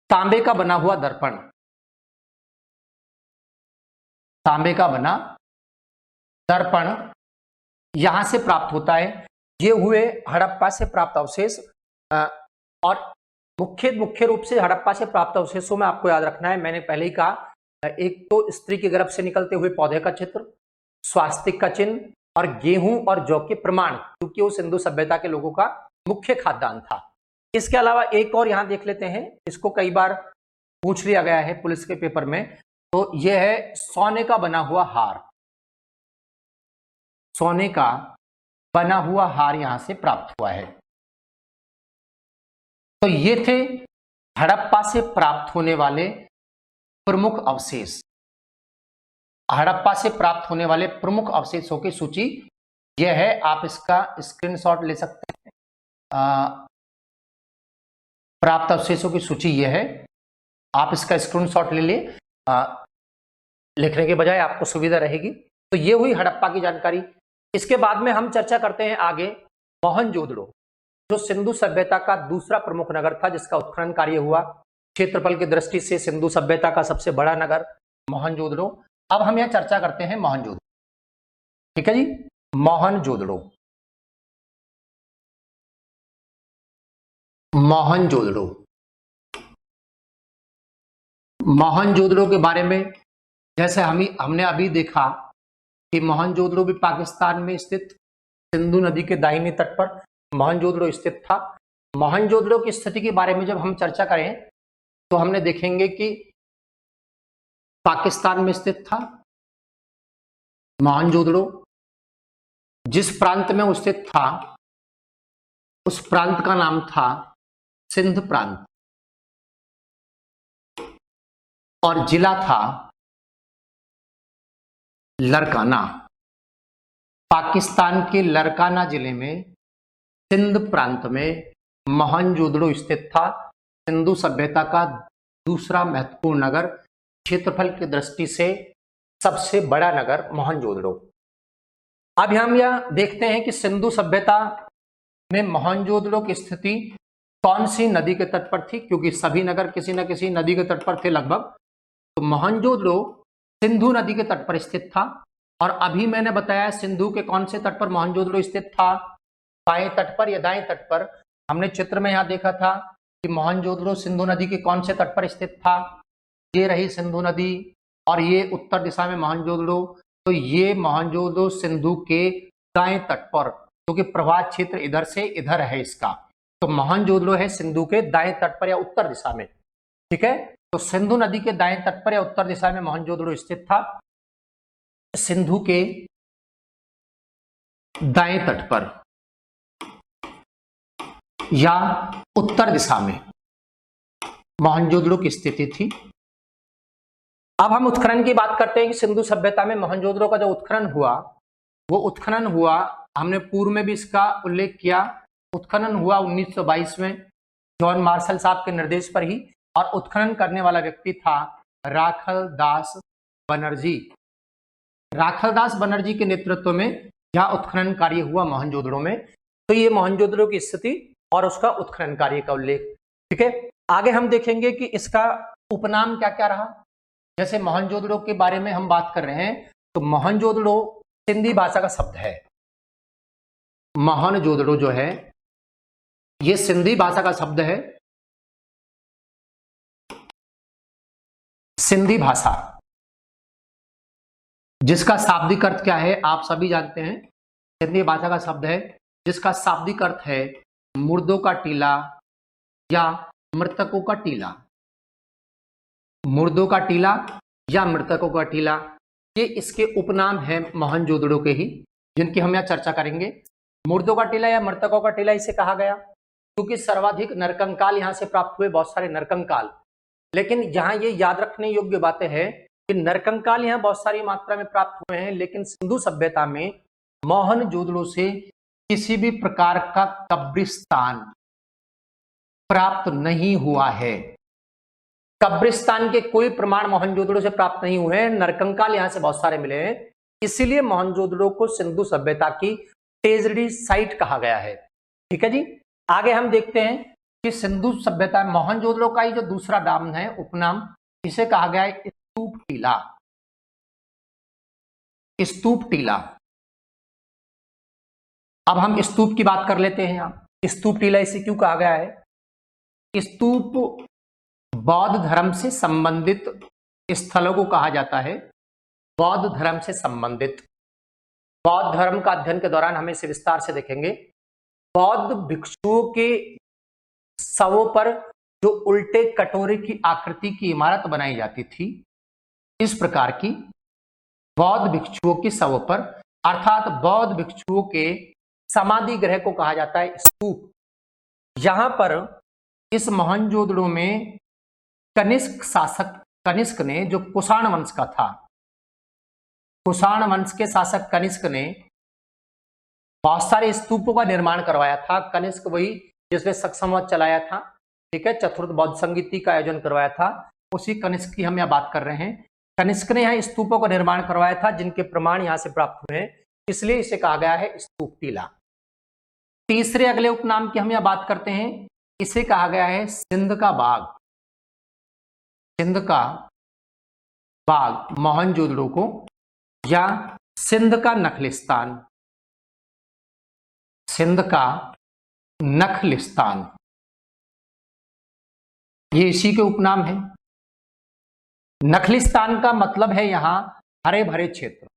तांबे का बना हुआ दर्पण, तांबे का बना दर्पण यहां से प्राप्त होता है। ये हुए हड़प्पा से प्राप्त अवशेष। और मुख्य रूप से हड़प्पा से प्राप्त अवशेषों में आपको याद रखना है, मैंने पहले ही कहा, एक तो स्त्री के गर्भ से निकलते हुए पौधे का चित्र, स्वास्तिक का चिन्ह और गेहूं और जौ के प्रमाण, क्योंकि वो सिंधु सभ्यता के लोगों का मुख्य खाद्यान्न था। इसके अलावा एक और यहां देख लेते हैं, इसको कई बार पूछ लिया गया है पुलिस के पेपर में, तो यह है सोने का बना हुआ हार। सोने का बना हुआ हार यहां से प्राप्त हुआ है। तो ये थे हड़प्पा से प्राप्त होने वाले प्रमुख अवशेष। हड़प्पा से प्राप्त होने वाले प्रमुख अवशेषों की सूची यह है, आप इसका स्क्रीनशॉट ले सकते हैं। प्राप्त अवशेषों की सूची यह है, आप इसका स्क्रीनशॉट ले लें, लिखने के बजाय आपको सुविधा रहेगी। तो ये हुई हड़प्पा की जानकारी। इसके बाद में हम चर्चा करते हैं आगे मोहनजोदड़ो, जो सिंधु सभ्यता का दूसरा प्रमुख नगर था, जिसका उत्खनन कार्य हुआ। क्षेत्रफल की दृष्टि से सिंधु सभ्यता का सबसे बड़ा नगर मोहनजोदड़ो। अब हम यह चर्चा करते हैं मोहनजोदड़ो। ठीक है जी, मोहनजोदड़ो। मोहनजोदड़ो, मोहनजोदड़ो के बारे में जैसे हमने अभी देखा कि मोहनजोदड़ो भी पाकिस्तान में स्थित सिंधु नदी के दाहिने तट पर मोहनजोदड़ो स्थित था। मोहनजोदड़ो की स्थिति के बारे में जब हम चर्चा करें तो हमने देखेंगे कि पाकिस्तान में स्थित था मोहनजोदड़ो। जिस प्रांत में वो स्थित था उस प्रांत का नाम था सिंध प्रांत, और जिला था लरकाना। पाकिस्तान के लरकाना जिले में सिंध प्रांत में मोहनजोदड़ो स्थित था। सिंधु सभ्यता का दूसरा महत्वपूर्ण नगर, क्षेत्रफल की दृष्टि से सबसे बड़ा नगर मोहनजोदड़ो। अब हम यह देखते हैं कि सिंधु सभ्यता में मोहनजोदड़ो की स्थिति कौन सी नदी के तट पर थी, क्योंकि सभी नगर किसी न किसी नदी के तट पर थे लगभग। तो मोहनजोदड़ो सिंधु नदी के तट पर स्थित था। और अभी मैंने बताया सिंधु के कौन से तट पर मोहनजोदड़ो स्थित था, बाएं तट पर या दाएं तट पर। हमने चित्र में यहां देखा था कि मोहनजोदड़ो सिंधु नदी के कौन से तट पर स्थित था। ये रही सिंधु नदी और ये उत्तर दिशा में मोहनजोदड़ो। तो ये मोहनजोदड़ो सिंधु के दाएं तट पर, क्योंकि प्रवाह क्षेत्र इधर से इधर है इसका, तो मोहनजोदड़ो है सिंधु के दाएं तट पर या उत्तर दिशा में। ठीक है, तो सिंधु नदी के दाएं तट पर या उत्तर दिशा में मोहनजोदड़ो स्थित था। सिंधु के दाएं तट पर या उत्तर दिशा में मोहनजोदड़ो की स्थिति थी। अब हम उत्खनन की बात करते हैं कि सिंधु सभ्यता में मोहनजोदड़ो का जो उत्खनन हुआ, वो उत्खनन हुआ, हमने पूर्व में भी इसका उल्लेख किया, उत्खनन हुआ 1922 में जॉन मार्शल साहब के निर्देश पर ही। और उत्खनन करने वाला व्यक्ति था राखलदास बनर्जी। राखलदास बनर्जी के नेतृत्व में यह उत्खनन कार्य हुआ मोहनजोदड़ो में। तो ये मोहनजोदड़ो की स्थिति और उसका उत्खनन कार्य का उल्लेख। ठीक है, आगे हम देखेंगे कि इसका उपनाम क्या क्या रहा। जैसे मोहनजोदड़ो के बारे में हम बात कर रहे हैं, तो मोहनजोदड़ो सिंधी भाषा का शब्द है। मोहनजोदड़ो जो है ये सिंधी भाषा का शब्द है। सिंधी भाषा जिसका शाब्दिक अर्थ क्या है आप सभी जानते हैं। सिंधी भाषा का शब्द है जिसका शाब्दिक अर्थ है मुर्दों का टीला या मृतकों का टीला। मुर्दों का टीला या मृतकों का टीला, ये इसके उपनाम है मोहनजोदड़ो के ही, जिनकी हम यहाँ चर्चा करेंगे। मुर्दों का टीला या मृतकों का टीला इसे कहा गया, क्योंकि सर्वाधिक नरकंकाल यहां से प्राप्त हुए, बहुत सारे नरकंकाल। लेकिन यहां ये याद रखने योग्य बातें हैं कि नरकंकाल यहां बहुत सारी मात्रा में प्राप्त हुए हैं, लेकिन सिंधु सभ्यता में मोहनजोदड़ो से किसी भी प्रकार का कब्रिस्तान प्राप्त नहीं हुआ है। कब्रिस्तान के कोई प्रमाण मोहनजोदड़ो से प्राप्त नहीं हुए हैं, नरकंकाल यहां से बहुत सारे मिले हैं, इसीलिए मोहनजोदड़ो को सिंधु सभ्यता की ट्रेजरी साइट कहा गया है। ठीक है जी, आगे हम देखते हैं कि सिंधु सभ्यता मोहनजोदड़ो का ही जो दूसरा नाम है, उपनाम, इसे कहा गया है स्तूप टीला। स्तूप टीला। अब हम स्तूप की बात कर लेते हैं। यहां स्तूप टीला इसे क्यों कहा गया है? स्तूप बौद्ध धर्म से संबंधित स्थलों को कहा जाता है। बौद्ध धर्म से संबंधित, बौद्ध धर्म का अध्ययन के दौरान हम इसे विस्तार से देखेंगे। बौद्ध भिक्षुओं के शवों पर जो उल्टे कटोरे की आकृति की इमारत बनाई जाती थी, इस प्रकार की बौद्ध भिक्षुओं के शवों पर, अर्थात बौद्ध भिक्षुओं के समाधि गृह को कहा जाता है स्तूप। यहां पर इस मोहनजोदड़ो में कनिष्क शासक कनिष्क ने, जो कुषाण वंश का था, कुषाण वंश के शासक कनिष्क ने बहुत सारे स्तूपों का निर्माण करवाया था। कनिष्क वही जिसने शक संवत चलाया था, ठीक है, चतुर्थ बौद्ध संगीति का आयोजन करवाया था, उसी कनिष्क की हम यहाँ बात कर रहे हैं। कनिष्क ने यहाँ स्तूपों का निर्माण करवाया था, जिनके प्रमाण यहाँ से प्राप्त हुए हैं, इसलिए इसे कहा गया है स्तूप टीला। तीसरे अगले उपनाम की हम यहाँ बात करते हैं, इसे कहा गया है सिंध का बाग। सिंध का बाग मोहनजोदड़ो को, या सिंध का नखलिस्तान, सिंध का नखलिस्तान, ये इसी के उपनाम है। नखलिस्तान का मतलब है यहां हरे भरे क्षेत्र।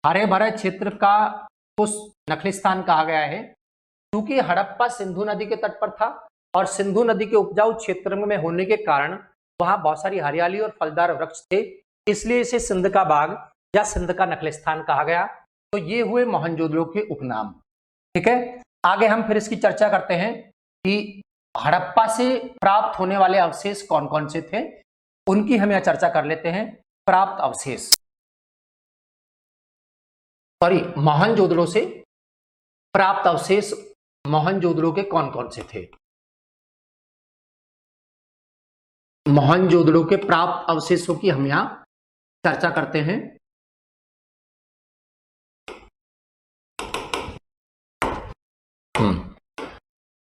हरे भरे क्षेत्र का उस नखलिस्तान कहा गया है क्योंकि हड़प्पा सिंधु नदी के तट पर था और सिंधु नदी के उपजाऊ क्षेत्र में होने के कारण वहां बहुत सारी हरियाली और फलदार वृक्ष थे, इसलिए इसे सिंध का बाग या सिंध का नखलिस्तान कहा गया। तो ये हुए मोहनजोदड़ो के उपनाम। ठीक है, आगे हम फिर इसकी चर्चा करते हैं कि हड़प्पा से प्राप्त होने वाले अवशेष कौन कौन से थे, उनकी हम यहां चर्चा कर लेते हैं। प्राप्त अवशेष, सॉरी, मोहनजोदड़ो से प्राप्त अवशेष मोहनजोदड़ो के कौन कौन से थे? मोहनजोदड़ो के प्राप्त अवशेषों की हम यहां चर्चा करते हैं।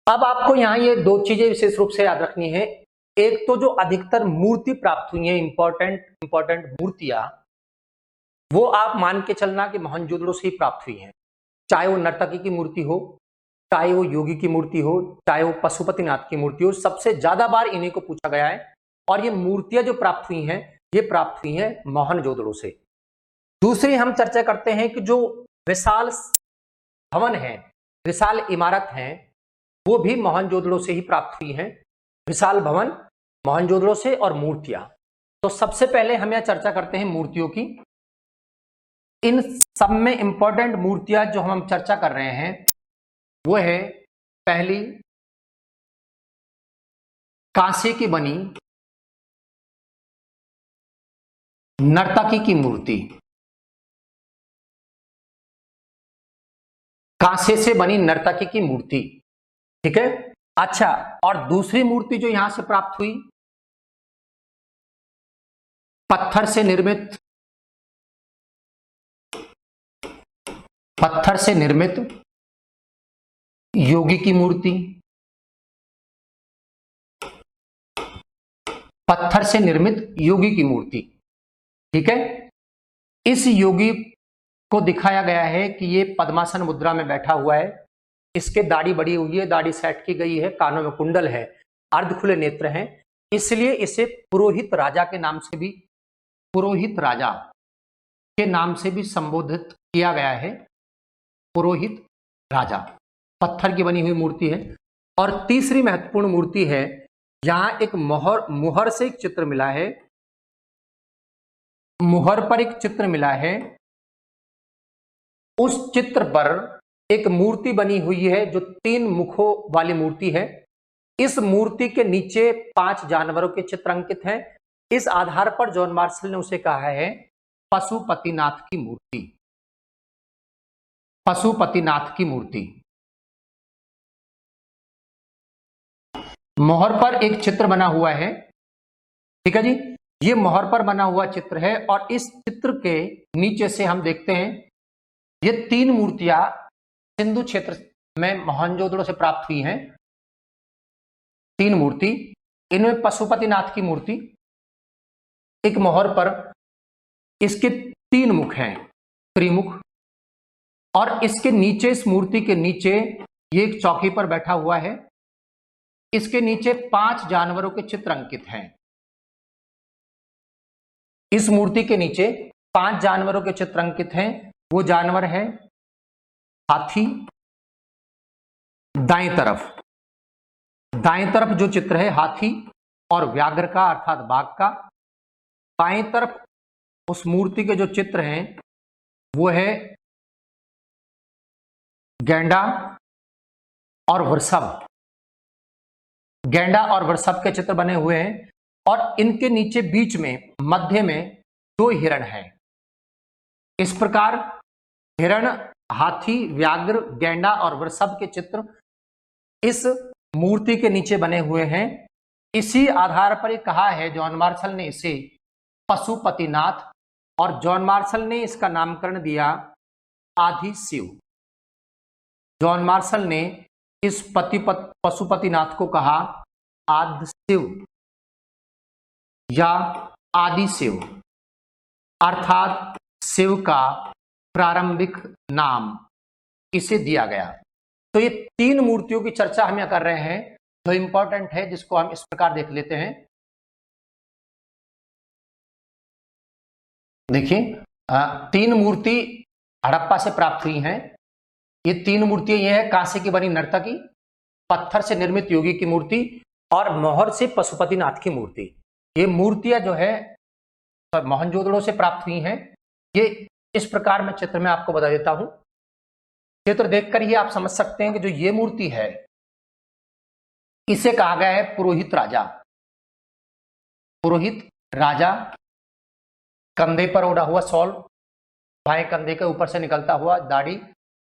अब आपको यहां ये दो चीजें विशेष रूप से याद रखनी है। एक तो जो अधिकतर मूर्ति प्राप्त हुई है, इंपॉर्टेंट मूर्तियां, वो आप मान के चलना कि मोहनजोदड़ो से ही प्राप्त हुई हैं। चाहे वो नर्तकी की मूर्ति हो, चाहे वो योगी की मूर्ति हो, चाहे वो पशुपतिनाथ की मूर्ति हो, सबसे ज्यादा बार इन्हीं को पूछा गया है। और ये मूर्तियां जो प्राप्त हुई हैं, ये प्राप्त हुई हैं मोहनजोदड़ो से। दूसरी हम चर्चा करते हैं कि जो विशाल भवन है, विशाल इमारत है, वो भी मोहनजोदड़ो से ही प्राप्त हुई हैं। विशाल भवन मोहनजोदड़ो से, और मूर्तियां। तो सबसे पहले हम यह चर्चा करते हैं मूर्तियों की। इन सब में इंपॉर्टेंट मूर्तियां जो हम चर्चा कर रहे हैं वो है, पहली कांसे की बनी नर्तकी की मूर्ति, कांसे से बनी नर्तकी की मूर्ति। ठीक है, अच्छा, और दूसरी मूर्ति जो यहां से प्राप्त हुई, पत्थर से निर्मित योगी की मूर्ति, पत्थर से निर्मित योगी की मूर्ति। ठीक है, इस योगी को दिखाया गया है कि ये पद्मासन मुद्रा में बैठा हुआ है, इसके दाढ़ी बड़ी हुई है, दाढ़ी सेट की गई है, कानों में कुंडल है, अर्ध खुले नेत्र हैं, इसलिए इसे पुरोहित राजा के नाम से भी, पुरोहित राजा के नाम से भी संबोधित किया गया है। पुरोहित राजा, पत्थर की बनी हुई मूर्ति है। और तीसरी महत्वपूर्ण मूर्ति है, यहां एक मुहर से एक चित्र मिला है, मुहर पर एक चित्र मिला है, उस चित्र पर एक मूर्ति बनी हुई है जो 3 मुखों वाली मूर्ति है। इस मूर्ति के नीचे 5 जानवरों के चित्र अंकित हैं। इस आधार पर जॉन मार्शल ने उसे कहा है पशुपतिनाथ की मूर्ति। पशुपतिनाथ की मूर्ति। मोहर पर एक चित्र बना हुआ है, ठीक है जी। ये मोहर पर बना हुआ चित्र है और इस चित्र के नीचे से हम देखते हैं ये 3 मूर्तियां सिंधु क्षेत्र में मोहनजोदड़ो से प्राप्त हुई हैं। 3 मूर्ति, इनमें पशुपतिनाथ की मूर्ति, एक मोहर पर इसके 3 मुख हैं, त्रिमुख, और इसके नीचे, इस मूर्ति के नीचे ये एक चौकी पर बैठा हुआ है। इसके नीचे 5 जानवरों के चित्र अंकित हैं। इस मूर्ति के नीचे 5 जानवरों के चित्र अंकित हैं। वो जानवर है हाथी। दाएं तरफ जो चित्र है हाथी और व्याघ्र का अर्थात बाघ का। बाएं तरफ उस मूर्ति के जो चित्र हैं वो है गैंडा और वृषभ। गैंडा और वृषभ के चित्र बने हुए हैं और इनके नीचे बीच में मध्य में 2 हिरण हैं। इस प्रकार हिरण, हाथी, व्याघ्र, गैंडा और वृषभ के चित्र इस मूर्ति के नीचे बने हुए हैं। इसी आधार पर कहा है जॉन मार्शल ने इसे पशुपतिनाथ, और जॉन मार्शल ने इसका नामकरण दिया आदि शिव। जॉन मार्शल ने इस पशुपतिनाथ को कहा आदि शिव या आदि शिव, अर्थात शिव का प्रारंभिक नाम इसे दिया गया। तो ये 3 मूर्तियों की चर्चा हम यहाँ कर रहे हैं जो इंपॉर्टेंट है, जिसको हम इस प्रकार देख लेते हैं। देखिए 3 मूर्ति हड़प्पा से प्राप्त हुई हैं। ये 3 मूर्तियां ये है कांसे की बनी नर्तकी, पत्थर से निर्मित योगी की मूर्ति और मोहर से पशुपतिनाथ की मूर्ति। ये मूर्तियां जो है मोहनजोदड़ो से प्राप्त हुई हैं। ये इस प्रकार मैं चित्र में आपको बता देता हूं। चित्र देखकर ही आप समझ सकते हैं कि जो ये मूर्ति है इसे कहा गया है पुरोहित राजा। पुरोहित राजा, कंधे पर ओढ़ा हुआ शॉल, बाएं कंधे के ऊपर से निकलता हुआ दाढ़ी,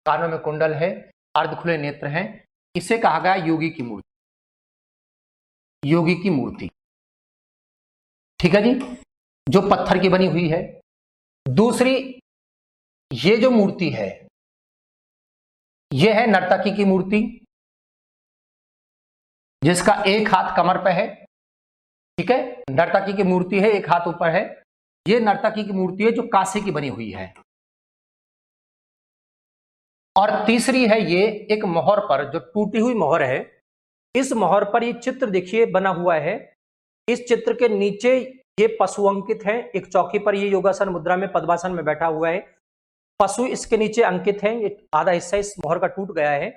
कानों में कुंडल है, अर्ध खुले नेत्र हैं। इसे कहा गया योगी की मूर्ति। योगी की मूर्ति, ठीक है जी, जो पत्थर की बनी हुई है। दूसरी ये जो मूर्ति है ये है नर्तकी की मूर्ति, जिसका एक हाथ कमर पे है, ठीक है। नर्तकी की मूर्ति है, एक हाथ ऊपर है। ये नर्तकी की मूर्ति है जो कांसे की बनी हुई है। और तीसरी है ये एक मोहर पर, जो टूटी हुई मोहर है, इस मोहर पर ये चित्र देखिए बना हुआ है। इस चित्र के नीचे ये पशु अंकित है। एक चौकी पर ये योगासन मुद्रा में पद्मासन में बैठा हुआ है। पशु इसके नीचे अंकित है। ये आधा हिस्सा इस मोहर का टूट गया है।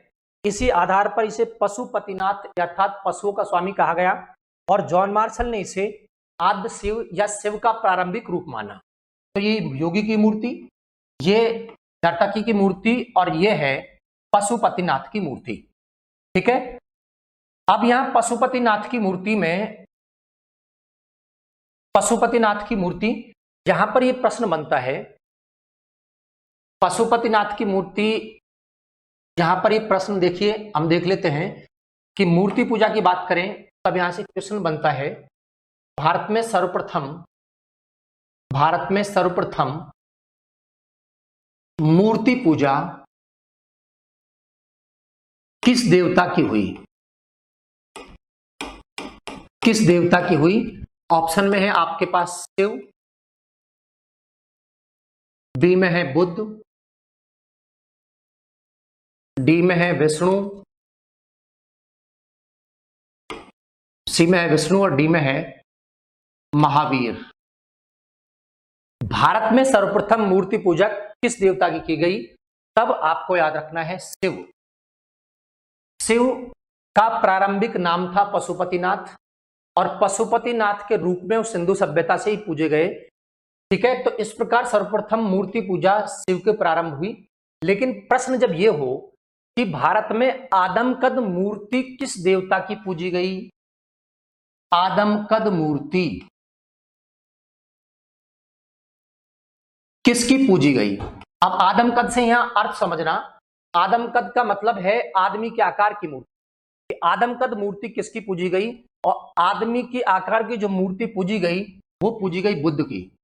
इसी आधार पर इसे पशुपतिनाथ अर्थात पशुओं का स्वामी कहा गया और जॉन मार्शल ने इसे आद्य शिव या शिव का प्रारंभिक रूप माना। तो ये योगी की मूर्ति, ये नर्तकी की मूर्ति और ये है पशुपतिनाथ की मूर्ति, ठीक है। अब यहां पशुपतिनाथ की मूर्ति में, पशुपतिनाथ की मूर्ति, यहां पर यह प्रश्न बनता है, पशुपतिनाथ की मूर्ति, यहां पर यह प्रश्न देखिए हम देख लेते हैं कि मूर्ति पूजा की बात करें तब यहां से क्वेश्चन बनता है, भारत में सर्वप्रथम मूर्ति पूजा किस देवता की हुई? किस देवता की हुई? ऑप्शन में है आपके पास शिव, बी में है बुद्ध, डी में है विष्णु, सी में है विष्णु और डी में है महावीर। भारत में सर्वप्रथम मूर्ति पूजा किस देवता की गई? तब आपको याद रखना है शिव। शिव का प्रारंभिक नाम था पशुपतिनाथ और पशुपतिनाथ के रूप में उस सिंधु सभ्यता से ही पूजे गए, ठीक है। तो इस प्रकार सर्वप्रथम मूर्ति पूजा शिव के प्रारंभ हुई। लेकिन प्रश्न जब ये हो कि भारत में आदमकद मूर्ति किस देवता की पूजी गई? आदमकद मूर्ति किसकी पूजी गई? अब आदमकद से यहां अर्थ समझना, आदमकद का मतलब है आदमी के आकार की मूर्ति। आदमकद मूर्ति किसकी पूजी गई? और आदमी के आकार की जो मूर्ति पूजी गई वो पूजी गई बुद्ध की।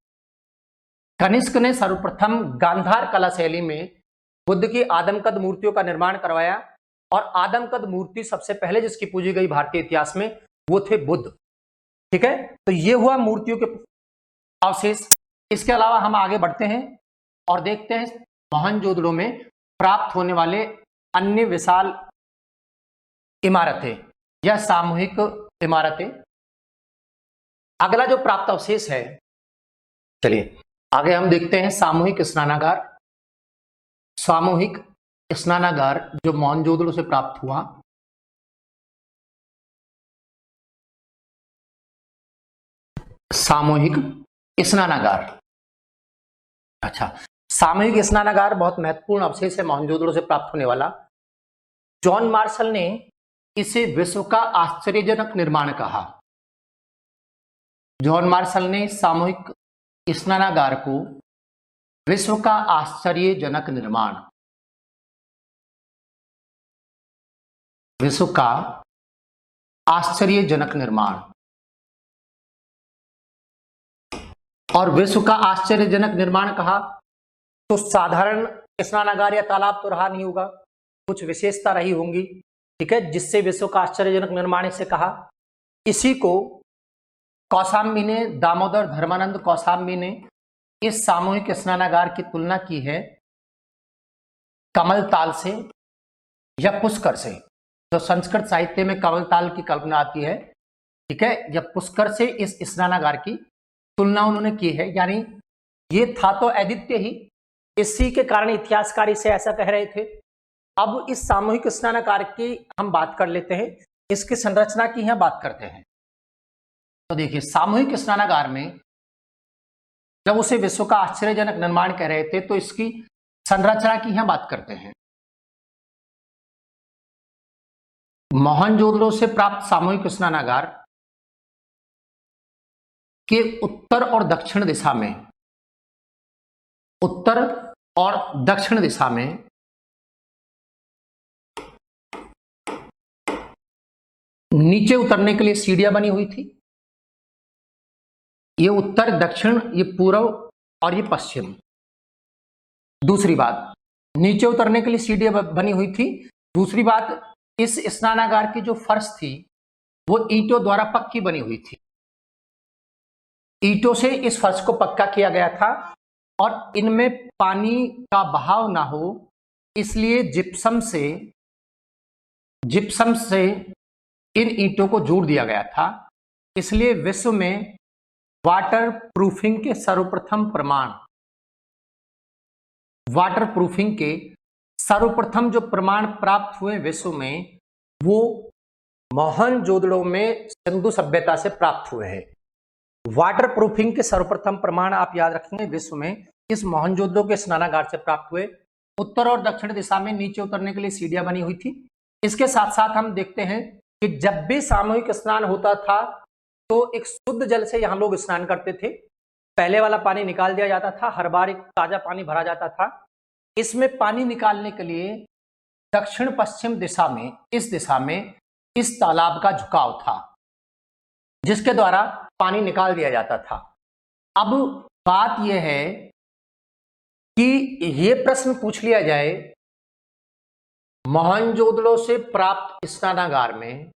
कनिष्क ने सर्वप्रथम गांधार कला शैली में बुद्ध की आदमकद मूर्तियों का निर्माण करवाया और आदमकद मूर्ति सबसे पहले जिसकी पूजी गई भारतीय इतिहास में वो थे बुद्ध। ठीक है, तो ये हुआ मूर्तियों के अवशेष। इसके अलावा हम आगे बढ़ते हैं और देखते हैं मोहनजोदड़ो में प्राप्त होने वाले अन्य विशाल इमारतें या सामूहिक इमारतें। अगला जो प्राप्त अवशेष है, चलिए आगे हम देखते हैं सामूहिक स्नानागार। सामूहिक स्नानागार जो मोहनजोदड़ो से प्राप्त हुआ। सामूहिक स्नानागार, अच्छा, सामूहिक स्नानागार बहुत महत्वपूर्ण अवशेष है मोहनजोदड़ो से प्राप्त होने वाला। जॉन मार्शल ने इसे विश्व का आश्चर्यजनक निर्माण कहा। जॉन मार्शल ने सामूहिक स्नानागार को विश्व का आश्चर्यजनक निर्माण, विश्व का आश्चर्यजनक निर्माण, और विश्व का आश्चर्यजनक निर्माण कहा तो साधारण स्नानागार या तालाब तो रहा नहीं होगा, कुछ विशेषता रही होंगी, ठीक है, जिससे विश्व का आश्चर्यजनक निर्माण इसे कहा। इसी को कौशाम्बी ने, दामोदर धर्मानंद कौशाम्बी ने इस सामूहिक स्नानागार की तुलना की है कमल ताल से या पुष्कर से। तो संस्कृत साहित्य में कमल ताल की कल्पना आती है, ठीक है, या पुष्कर से इस स्नानागार की तुलना उन्होंने की है। यानी ये था तो अद्वितीय ही, इसी के कारण इतिहासकार इसे ऐसा कह रहे थे। अब इस सामूहिक स्नानागार की हम बात कर लेते हैं, इसकी संरचना की यहां बात करते हैं। तो देखिए, सामूहिक स्नानागार में जब उसे विश्व का आश्चर्यजनक निर्माण कह रहे थे तो इसकी संरचना की यहां बात करते हैं। मोहनजोदड़ो से प्राप्त सामूहिक स्नानागार के उत्तर और दक्षिण दिशा में, उत्तर और दक्षिण दिशा में नीचे उतरने के लिए सीढ़ियां बनी हुई थी। ये उत्तर, दक्षिण, ये पूर्व और ये पश्चिम। दूसरी बात, नीचे उतरने के लिए सीढ़ियां बनी हुई थी। दूसरी बात, इस स्नानागार की जो फर्श थी वो ईंटों द्वारा पक्की बनी हुई थी। ईंटों से इस फर्श को पक्का किया गया था और इनमें पानी का बहाव ना हो इसलिए जिप्सम से इन ईंटों को जोड़ दिया गया था। इसलिए विश्व में वाटर प्रूफिंग के सर्वप्रथम प्रमाण, वाटर प्रूफिंग के सर्वप्रथम जो प्रमाण प्राप्त हुए विश्व में वो मोहनजोदड़ो में सिंधु सभ्यता से प्राप्त हुए हैं। वाटर प्रूफिंग के सर्वप्रथम प्रमाण आप याद रखेंगे विश्व में इस मोहनजोदड़ो के स्नानागार से प्राप्त हुए। उत्तर और दक्षिण दिशा में नीचे उतरने के लिए सीढ़ियां बनी हुई थी। इसके साथ साथ हम देखते हैं कि जब भी सामूहिक स्नान होता था तो एक शुद्ध जल से यहाँ लोग स्नान करते थे। पहले वाला पानी निकाल दिया जाता था, हर बार एक ताजा पानी भरा जाता था। इसमें पानी निकालने के लिए दक्षिण पश्चिम दिशा में, इस दिशा में इस तालाब का झुकाव था जिसके द्वारा पानी निकाल दिया जाता था। अब बात यह है कि यह प्रश्न पूछ लिया जाए, मोहनजोदड़ो से प्राप्त स्नानागार में,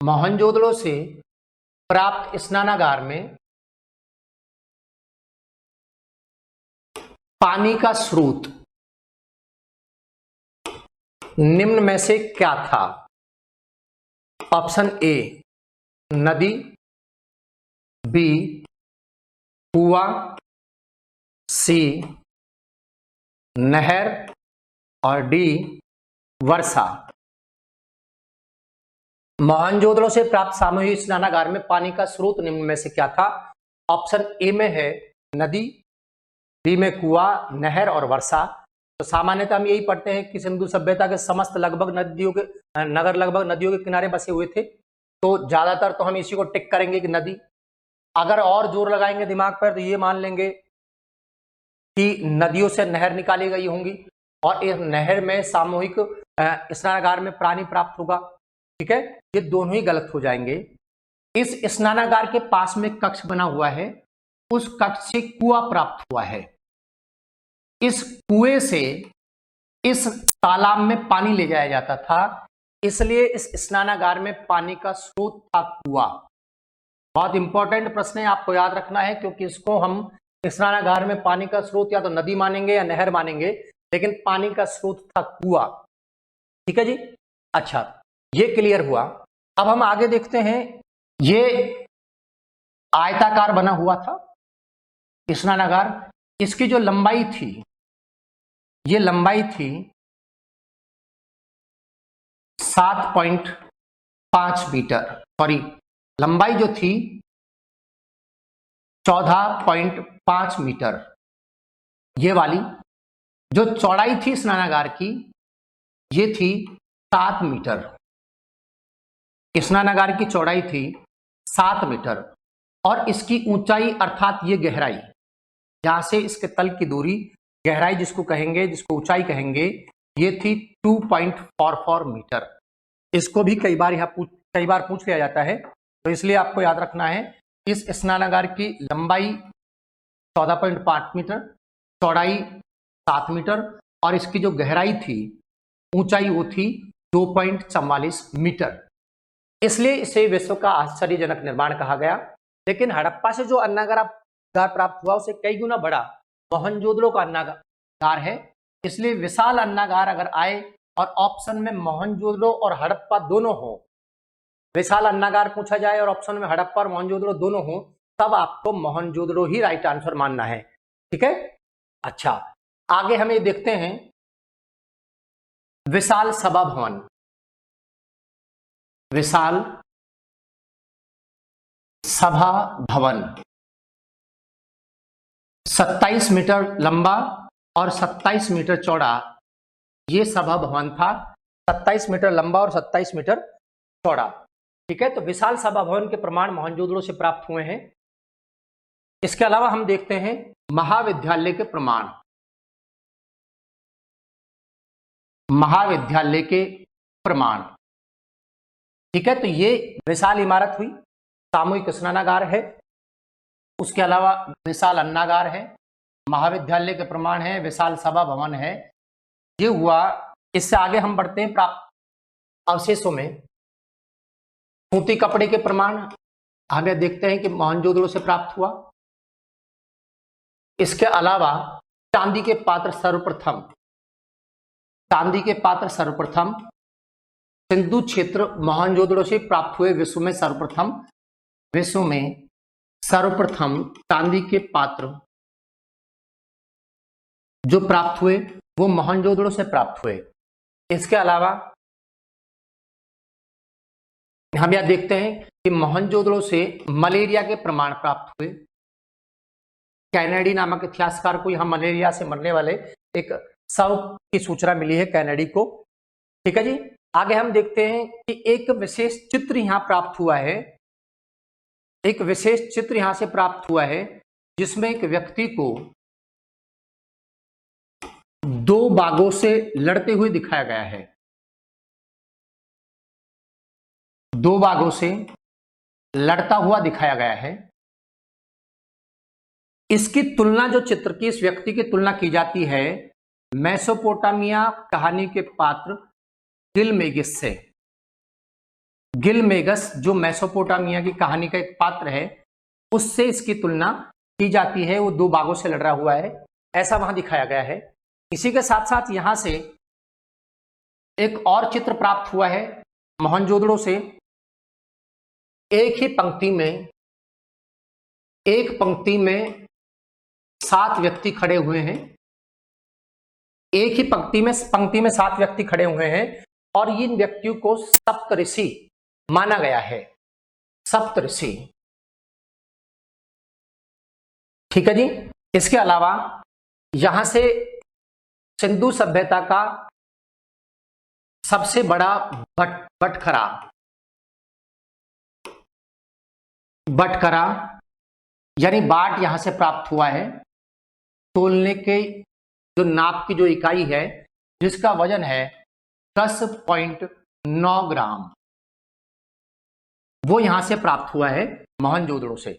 मोहनजोदड़ो से प्राप्त स्नानागार में पानी का स्रोत निम्न में से क्या था? ऑप्शन ए नदी, बी कुआं, सी नहर और डी वर्षा। मोहनजोदड़ो से प्राप्त सामूहिक स्नानागार में पानी का स्रोत निम्न में से क्या था? ऑप्शन ए में है नदी, बी में कुआं, नहर और वर्षा। तो सामान्यतः हम यही पढ़ते हैं कि सिंधु सभ्यता के समस्त लगभग नदियों के नगर लगभग नदियों के किनारे बसे हुए थे, तो ज्यादातर तो हम इसी को टिक करेंगे कि नदी। अगर और जोर लगाएंगे दिमाग पर तो ये मान लेंगे कि नदियों से नहर निकाली गई होंगी और इस नहर में सामूहिक स्नानागार में पानी प्राप्त होगा। ठीक है, ये दोनों ही गलत हो जाएंगे। इस स्नानागार के पास में कक्ष बना हुआ है, उस कक्ष से कुआं प्राप्त हुआ है। इस कुएं से इस तालाब में पानी ले जाया जाता था, इसलिए इस स्नानागार में पानी का स्रोत था कुआं। बहुत इंपॉर्टेंट प्रश्न है, आपको याद रखना है, क्योंकि इसको हम स्नानागार में पानी का स्रोत या तो नदी मानेंगे या नहर मानेंगे, लेकिन पानी का स्रोत था कुआं। ठीक है जी, अच्छा ये क्लियर हुआ। अब हम आगे देखते हैं, ये आयताकार बना हुआ था स्नानागार। इसकी जो लंबाई थी, ये लंबाई थी 7.5 मीटर, सॉरी लंबाई जो थी 14.5 मीटर। ये वाली जो चौड़ाई थी स्नानागार की, ये थी 7 मीटर। स्नानागार की चौड़ाई थी 7 मीटर और इसकी ऊंचाई अर्थात ये गहराई, यहां से इसके तल की दूरी, गहराई जिसको कहेंगे, जिसको ऊंचाई कहेंगे, ये थी 2.44 मीटर। इसको भी कई बार पूछ लिया जाता है, तो इसलिए आपको याद रखना है इस स्नानागार की लंबाई 14.5 मीटर, चौड़ाई 7 मीटर और इसकी जो गहराई थी, ऊंचाई वो थी 2.44 मीटर। इसलिए इसे विश्व का आश्चर्यजनक निर्माण कहा गया। लेकिन हड़प्पा से जो अन्नागार प्राप्त हुआ उसे कई गुना बड़ा मोहनजोदड़ो का अन्नागार है। इसलिए विशाल अन्नागार अगर आए और ऑप्शन में मोहनजोदड़ो और हड़प्पा दोनों हो, विशाल अन्नागार पूछा जाए और ऑप्शन में हड़प्पा और मोहनजोदड़ो दोनों हो, तब आपको मोहनजोदड़ो ही राइट आंसर मानना है। ठीक है, अच्छा आगे हम ये देखते हैं, विशाल सभा भवन। विशाल सभा भवन 27 मीटर लंबा और 27 मीटर चौड़ा ये सभा भवन था। 27 मीटर लंबा और 27 मीटर चौड़ा। ठीक है, तो विशाल सभा भवन के प्रमाण मोहनजोदड़ो से प्राप्त हुए हैं। इसके अलावा हम देखते हैं महाविद्यालय के प्रमाण। महाविद्यालय के प्रमाण, ठीक है, तो ये विशाल इमारत हुई, सामूहिक स्नानागार है, उसके अलावा विशाल अन्नागार है, महाविद्यालय के प्रमाण है, विशाल सभा भवन है, ये हुआ। इससे आगे हम बढ़ते हैं प्राप्त अवशेषों में। सूती कपड़े के प्रमाण हमें देखते हैं कि मोहनजोदड़ो से प्राप्त हुआ। इसके अलावा चांदी के पात्र सर्वप्रथम, चांदी के पात्र सर्वप्रथम सिंधु क्षेत्र मोहनजोदड़ो से प्राप्त हुए। विश्व में सर्वप्रथम चांदी के पात्र जो प्राप्त हुए वो मोहनजोदड़ो से प्राप्त हुए। इसके अलावा हम यह देखते हैं कि मोहनजोदड़ो से मलेरिया के प्रमाण प्राप्त हुए। कैनेडी नामक इतिहासकार को यहां मलेरिया से मरने वाले एक शव की सूचना मिली है, कैनेडी को। ठीक है जी, आगे हम देखते हैं कि एक विशेष चित्र यहां प्राप्त हुआ है। एक विशेष चित्र यहां से प्राप्त हुआ है जिसमें एक व्यक्ति को दो बाघों से लड़ते हुए दिखाया गया है। दो बाघों से लड़ता हुआ दिखाया गया है। इसकी तुलना, जो चित्र की इस व्यक्ति की तुलना की जाती है मेसोपोटामिया कहानी के पात्र गिलमेगिस से। गिलमेगस जो मेसोपोटामिया की कहानी का एक पात्र है, उससे इसकी तुलना की जाती है। वो दो बाघों से लड़ रहा हुआ है, ऐसा वहां दिखाया गया है। इसी के साथ साथ यहां से एक और चित्र प्राप्त हुआ है मोहनजोदड़ो से। एक ही पंक्ति में 7 व्यक्ति खड़े हुए हैं। एक ही पंक्ति में 7 व्यक्ति खड़े हुए हैं और इन व्यक्तियों को सप्तऋषि माना गया है। सप्तऋषि, ठीक है जी। इसके अलावा यहां से सिंधु सभ्यता का सबसे बड़ा बटखरा यानी बाट यहां से प्राप्त हुआ है। तोलने के जो नाप की जो इकाई है जिसका वजन है 10.9 ग्राम, वो यहां से प्राप्त हुआ है मोहनजोदड़ो से।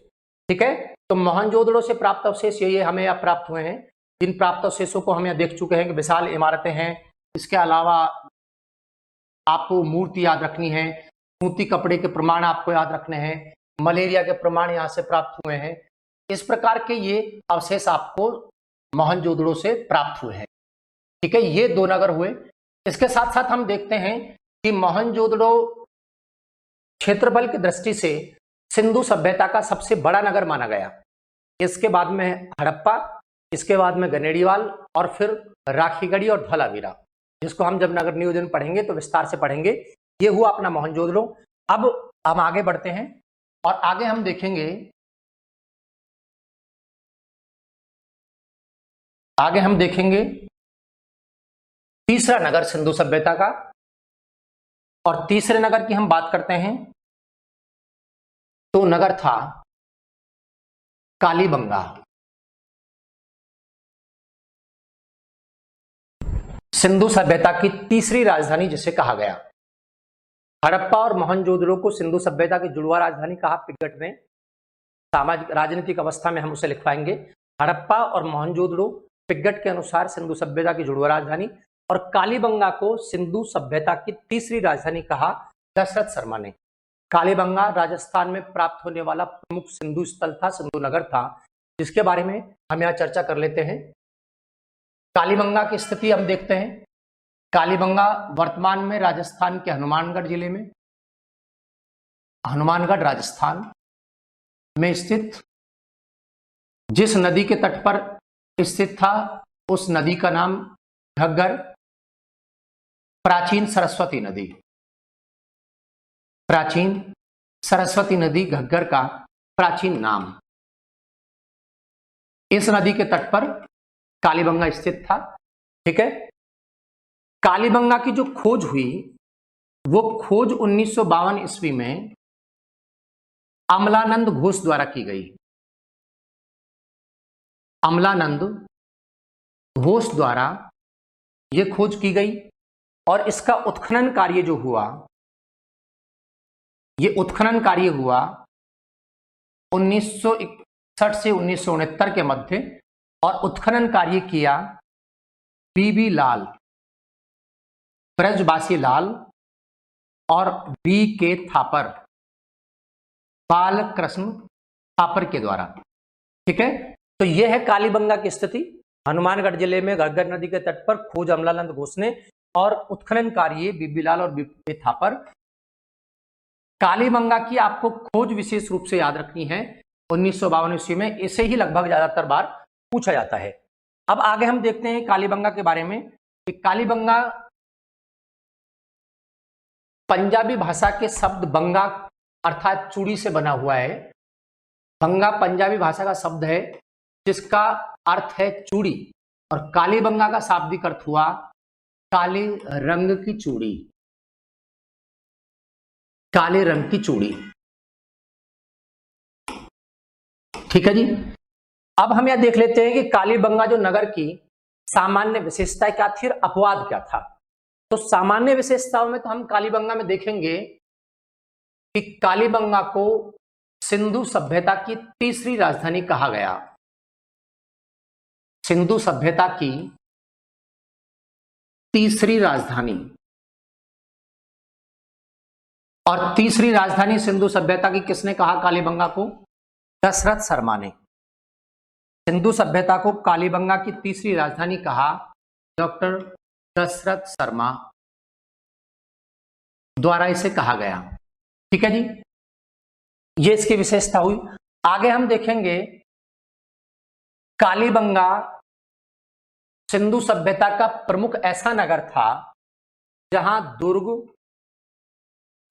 ठीक है, तो मोहनजोदड़ो से प्राप्त अवशेष ये हमें अब प्राप्त हुए हैं। जिन प्राप्त अवशेषों को हम यहाँ देख चुके हैं कि विशाल इमारतें हैं, इसके अलावा आपको मूर्ति याद रखनी है, सूती कपड़े के प्रमाण आपको याद रखने हैं, मलेरिया के प्रमाण यहाँ से प्राप्त हुए हैं। इस प्रकार के ये अवशेष आपको मोहनजोदड़ो से प्राप्त हुए हैं। ठीक है, ये दो नगर हुए। इसके साथ साथ हम देखते हैं कि मोहनजोदड़ो क्षेत्रफल की दृष्टि से सिंधु सभ्यता का सबसे बड़ा नगर माना गया। इसके बाद में हड़प्पा, इसके बाद में गनेड़ीवाल और फिर राखीगढ़ी और धौलावीरा, जिसको हम जब नगर नियोजन पढ़ेंगे तो विस्तार से पढ़ेंगे। ये हुआ अपना मोहनजोदड़ो। अब हम आगे बढ़ते हैं और आगे हम देखेंगे, तीसरा नगर सिंधु सभ्यता का। और तीसरे नगर की हम बात करते हैं तो नगर था कालीबंगा। सिंधु सभ्यता की तीसरी राजधानी जिसे कहा गया। हड़प्पा और मोहनजोदड़ो को सिंधु सभ्यता की जुड़वा राजधानी कहा पिगट ने। सामाजिक राजनीतिक अवस्था में हम उसे लिखवाएंगे। हड़प्पा और मोहनजोदड़ो पिगट के अनुसार सिंधु सभ्यता की जुड़वा राजधानी, और कालीबंगा को सिंधु सभ्यता की तीसरी राजधानी कहा दशरथ शर्मा ने। कालीबंगा राजस्थान में प्राप्त होने वाला प्रमुख सिंधु स्थल था, सिंधु नगर था, जिसके बारे में हम यहाँ चर्चा कर लेते हैं। कालीबंगा की स्थिति हम देखते हैं। कालीबंगा वर्तमान में राजस्थान के हनुमानगढ़ जिले में, हनुमानगढ़ राजस्थान में स्थित, जिस नदी के तट पर स्थित था उस नदी का नाम घग्गर, प्राचीन सरस्वती नदी, प्राचीन सरस्वती नदी घग्गर का प्राचीन नाम। इस नदी के तट पर कालीबंगा स्थित था। ठीक है, कालीबंगा की जो खोज हुई वो खोज 1952 ईस्वी में अमलानंद घोष द्वारा की गई। अमलानंद घोष द्वारा यह खोज की गई और इसका उत्खनन कार्य जो हुआ, यह उत्खनन कार्य हुआ 1961 से 1969 के मध्य, और उत्खनन कार्य किया बीबी लाल, ब्रजवासी लाल और B.K. थापर, बालकृष्ण थापर के द्वारा। ठीक है, तो यह है कालीबंगा की स्थिति। हनुमानगढ़ जिले में घग्गर नदी के तट पर खोज अमलानंद घोष ने और उत्खनन कार्य बीबीलाल और B.K. थापर। कालीबंगा की आपको खोज विशेष रूप से याद रखनी है 1952 ईस्वी में, इसे ही लगभग ज्यादातर बार पूछा जाता है। अब आगे हम देखते हैं कालीबंगा के बारे में कि कालीबंगा पंजाबी भाषा के शब्द बंगा अर्थात चूड़ी से बना हुआ है। बंगा पंजाबी भाषा का शब्द है जिसका अर्थ है चूड़ी, और कालीबंगा का शाब्दिक अर्थ हुआ काले रंग की चूड़ी, काले रंग की चूड़ी। ठीक है जी, अब हम यह देख लेते हैं कि कालीबंगा जो नगर की सामान्य विशेषता क्या थी और अपवाद क्या था। तो सामान्य विशेषताओं में तो हम कालीबंगा में देखेंगे कि कालीबंगा को सिंधु सभ्यता की तीसरी राजधानी कहा गया। सिंधु सभ्यता की तीसरी राजधानी, और तीसरी राजधानी सिंधु सभ्यता की किसने कहा कालीबंगा को? दशरथ शर्मा ने। सिंधु सभ्यता को कालीबंगा की तीसरी राजधानी कहा डॉक्टर दशरथ शर्मा द्वारा इसे कहा गया। ठीक है जी, ये इसकी विशेषता हुई। आगे हम देखेंगे कालीबंगा सिंधु सभ्यता का प्रमुख ऐसा नगर था जहां दुर्ग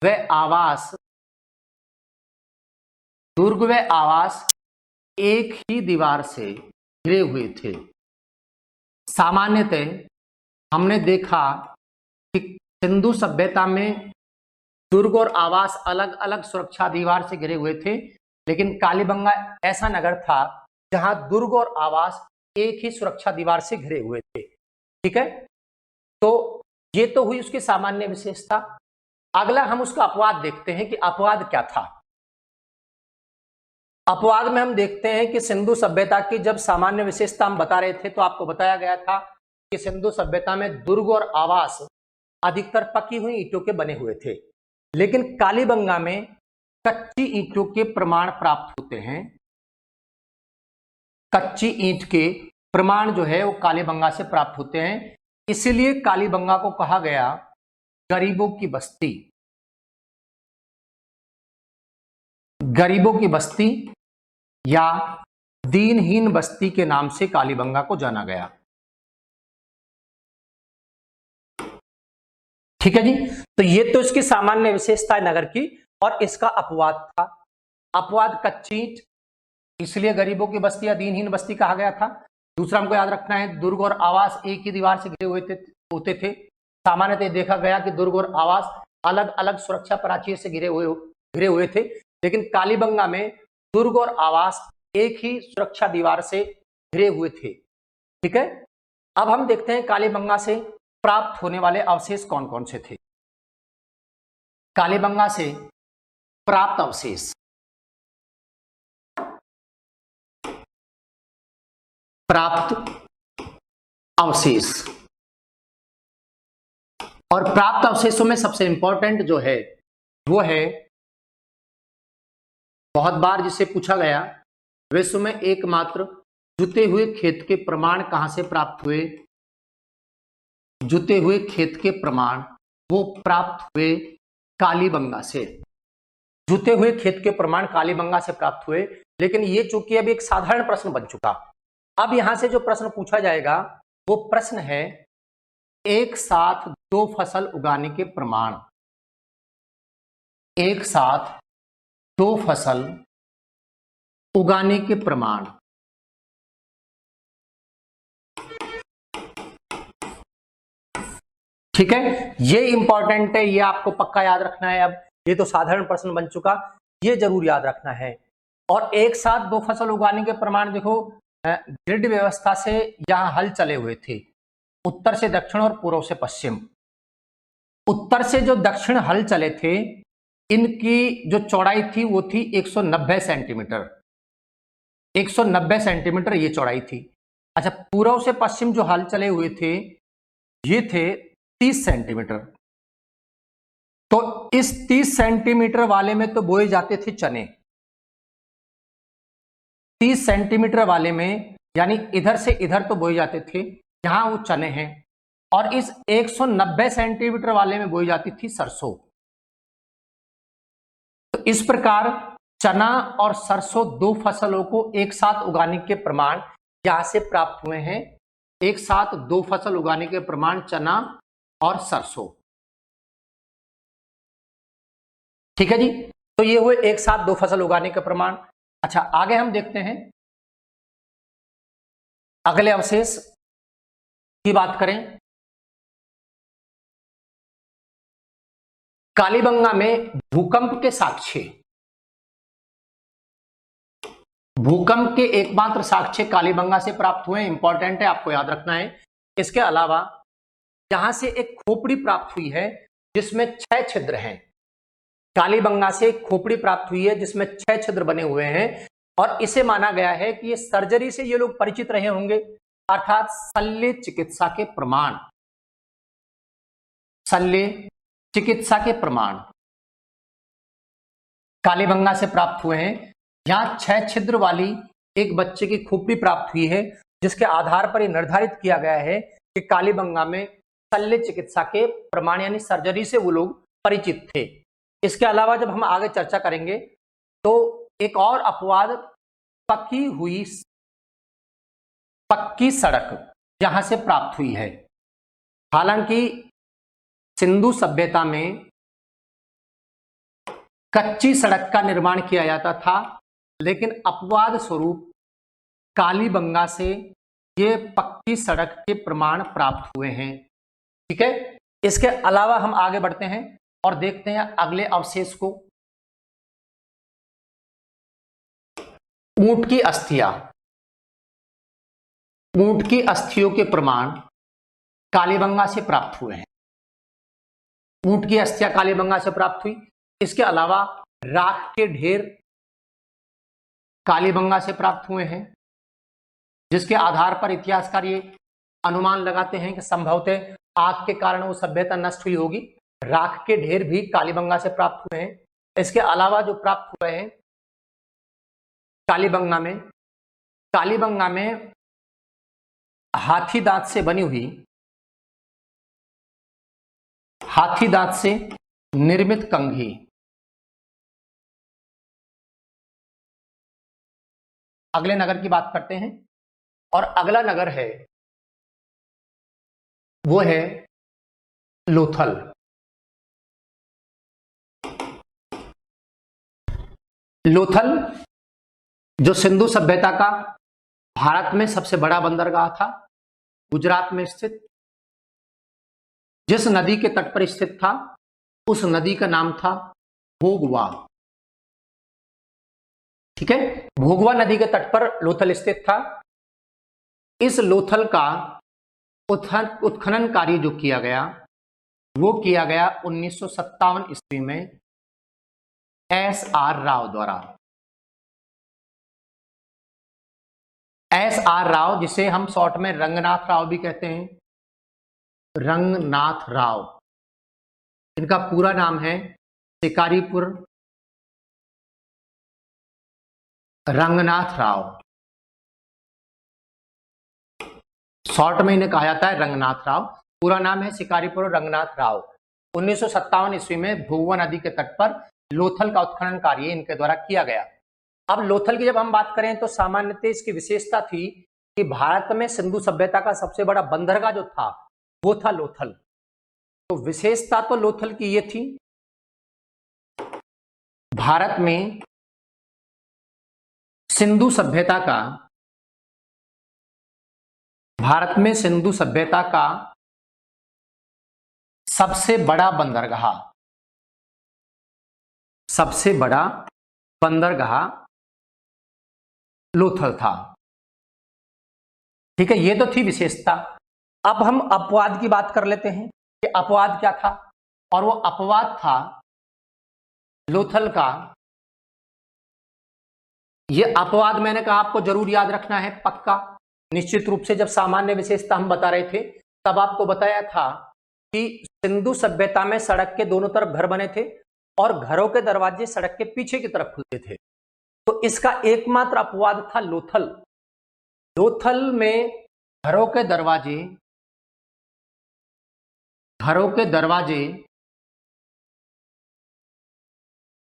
व आवास एक ही दीवार से घिरे हुए थे। सामान्यतः हमने देखा कि सिंधु सभ्यता में दुर्ग और आवास अलग अलग सुरक्षा दीवार से घिरे हुए थे, लेकिन कालीबंगा ऐसा नगर था जहां दुर्ग और आवास एक ही सुरक्षा दीवार से घिरे हुए थे। ठीक है, तो ये तो हुई उसकी सामान्य विशेषता। अगला हम उसका अपवाद देखते हैं कि अपवाद क्या था। अपवाद में हम देखते हैं कि सिंधु सभ्यता की जब सामान्य विशेषता हम बता रहे थे तो आपको बताया गया था कि सिंधु सभ्यता में दुर्ग और आवास अधिकतर पकी हुई ईंटों के बने हुए थे, लेकिन कालीबंगा में कच्ची ईंटों के प्रमाण प्राप्त होते हैं। कच्ची ईंट के प्रमाण जो है वो कालीबंगा से प्राप्त होते हैं, इसलिए कालीबंगा को कहा गया गरीबों की बस्ती। गरीबों की बस्ती या दीनहीन बस्ती के नाम से कालीबंगा को जाना गया। ठीक है जी, तो ये तो इसकी सामान्य विशेषता है नगर की, और इसका अपवाद था। अपवाद कच्ची ईंट, इसलिए गरीबों की बस्ती या दीनहीन बस्ती कहा गया था। दूसरा हमको याद रखना है, दुर्ग और आवास एक ही दीवार से घिरे हुए होते थे। सामान्यतः देखा गया कि दुर्ग और आवास अलग अलग सुरक्षा प्राचीर से घिरे हुए थे, लेकिन कालीबंगा में दुर्ग और आवास एक ही सुरक्षा दीवार से घिरे हुए थे। ठीक है, अब हम देखते हैं कालीबंगा से प्राप्त होने वाले अवशेष कौन कौन से थे। कालीबंगा से प्राप्त अवशेष, और प्राप्त अवशेषों में सबसे इंपॉर्टेंट जो है वो है, बहुत बार जिसे पूछा गया, विश्व में एकमात्र जुते हुए खेत के प्रमाण कहां से प्राप्त हुए। जुते हुए खेत के प्रमाण वो प्राप्त हुए कालीबंगा से। जुते हुए खेत के प्रमाण कालीबंगा से प्राप्त हुए, लेकिन ये चूंकि अब एक साधारण प्रश्न बन चुका, अब यहां से जो प्रश्न पूछा जाएगा वो प्रश्न है एक साथ दो फसल उगाने के प्रमाण। एक साथ दो फसल उगाने के प्रमाण। ठीक है, ये इंपॉर्टेंट है, ये आपको पक्का याद रखना है। अब ये तो साधारण प्रश्न बन चुका, ये जरूर याद रखना है। और एक साथ दो फसल उगाने के प्रमाण, देखो ग्रिड व्यवस्था से यहां हल चले हुए थे, उत्तर से दक्षिण और पूर्व से पश्चिम। उत्तर से जो दक्षिण हल चले थे, इनकी जो चौड़ाई थी वो थी 190 सेंटीमीटर। 190 सेंटीमीटर ये चौड़ाई थी। अच्छा, पूर्व से पश्चिम जो हल चले हुए थे ये थे 30 सेंटीमीटर। तो इस 30 सेंटीमीटर वाले में तो बोए जाते थे चने। 30 सेंटीमीटर वाले में यानी इधर से इधर तो बोए जाते थे, जहां वो चने हैं। और इस 190 सेंटीमीटर वाले में बोई जाती थी सरसों। तो इस प्रकार चना और सरसों दो फसलों को एक साथ उगाने के प्रमाण यहां से प्राप्त हुए हैं। एक साथ दो फसल उगाने के प्रमाण चना और सरसों। ठीक है जी, तो ये हुए एक साथ दो फसल उगाने के प्रमाण। अच्छा, आगे हम देखते हैं, अगले अवशेष की बात करें। कालीबंगा में भूकंप के साक्ष्य, भूकंप के एकमात्र साक्ष्य कालीबंगा से प्राप्त हुए। इंपॉर्टेंट है, आपको याद रखना है। इसके अलावा यहां से एक खोपड़ी प्राप्त हुई है जिसमें 6 छिद्र हैं। कालीबंगा से एक खोपड़ी प्राप्त हुई है जिसमें 6 छिद्र बने हुए हैं, और इसे माना गया है कि ये सर्जरी से ये लोग परिचित रहे होंगे, अर्थात शल्य चिकित्सा के प्रमाण। शल्य चिकित्सा के प्रमाण कालीबंगा से प्राप्त हुए हैं। यहां 6 छिद्र वाली एक बच्चे की खोपड़ी प्राप्त हुई है, जिसके आधार पर यह निर्धारित किया गया है कि कालीबंगा में शल्य चिकित्सा के प्रमाण यानी सर्जरी से वो लोग परिचित थे। इसके अलावा जब हम आगे चर्चा करेंगे तो एक और अपवाद पक्की सड़क यहां से प्राप्त हुई है। हालांकि सिंधु सभ्यता में कच्ची सड़क का निर्माण किया जाता था, लेकिन अपवाद स्वरूप कालीबंगा से ये पक्की सड़क के प्रमाण प्राप्त हुए हैं। ठीक है। इसके अलावा हम आगे बढ़ते हैं और देखते हैं अगले अवशेष को। ऊंट की अस्थियां, ऊंट की अस्थियों के प्रमाण कालीबंगा से प्राप्त हुए हैं। ऊंट की अस्थियां कालीबंगा से प्राप्त हुई। इसके अलावा राख के ढेर कालीबंगा से प्राप्त हुए हैं, जिसके आधार पर इतिहासकार ये अनुमान लगाते हैं कि संभवतः आग के कारण वो सभ्यता नष्ट हुई होगी। राख के ढेर भी कालीबंगा से प्राप्त हुए हैं। इसके अलावा जो प्राप्त हुए हैं कालीबंगा में, कालीबंगा में हाथी दांत से बनी हुई, हाथी दांत से निर्मित कंघी, अगले नगर की बात करते हैं और अगला नगर है वो है लोथल। लोथल जो सिंधु सभ्यता का भारत में सबसे बड़ा बंदरगाह था, गुजरात में स्थित, जिस नदी के तट पर स्थित था उस नदी का नाम था भोगवा। ठीक है, भोगवा नदी के तट पर लोथल स्थित था। इस लोथल का उत्खनन कार्य जो किया गया वो किया गया 1957 ईस्वी में एस.आर. राव द्वारा। एस.आर. राव, जिसे हम शॉर्ट में रंगनाथ राव भी कहते हैं, रंगनाथ राव, इनका पूरा नाम है शिकारीपुर रंगनाथ राव। शॉर्ट में इन्हें कहा जाता है रंगनाथ राव, पूरा नाम है शिकारीपुर रंगनाथ राव। 1957 ईस्वी में भोगवा नदी के तट पर लोथल का उत्खनन कार्य इनके द्वारा किया गया। अब लोथल की जब हम बात करें तो सामान्यतः इसकी विशेषता थी कि भारत में सिंधु सभ्यता का सबसे बड़ा बंदरगाह जो था वो था लोथल। तो विशेषता तो लोथल की ये थी, भारत में सिंधु सभ्यता का, भारत में सिंधु सभ्यता का सबसे बड़ा बंदरगाह, सबसे बड़ा बंदरगाह लोथल था। ठीक है, ये तो थी विशेषता। अब हम अपवाद की बात कर लेते हैं कि अपवाद क्या था, और वो अपवाद था लोथल का, ये अपवाद मैंने कहा आपको जरूर याद रखना है पक्का। निश्चित रूप से जब सामान्य विशेषता हम बता रहे थे तब आपको बताया था कि सिंधु सभ्यता में सड़क के दोनों तरफ घर बने थे और घरों के दरवाजे सड़क के पीछे की तरफ खुलते थे। तो इसका एकमात्र अपवाद था लोथल। लोथल में घरों के दरवाजे, घरों के दरवाजे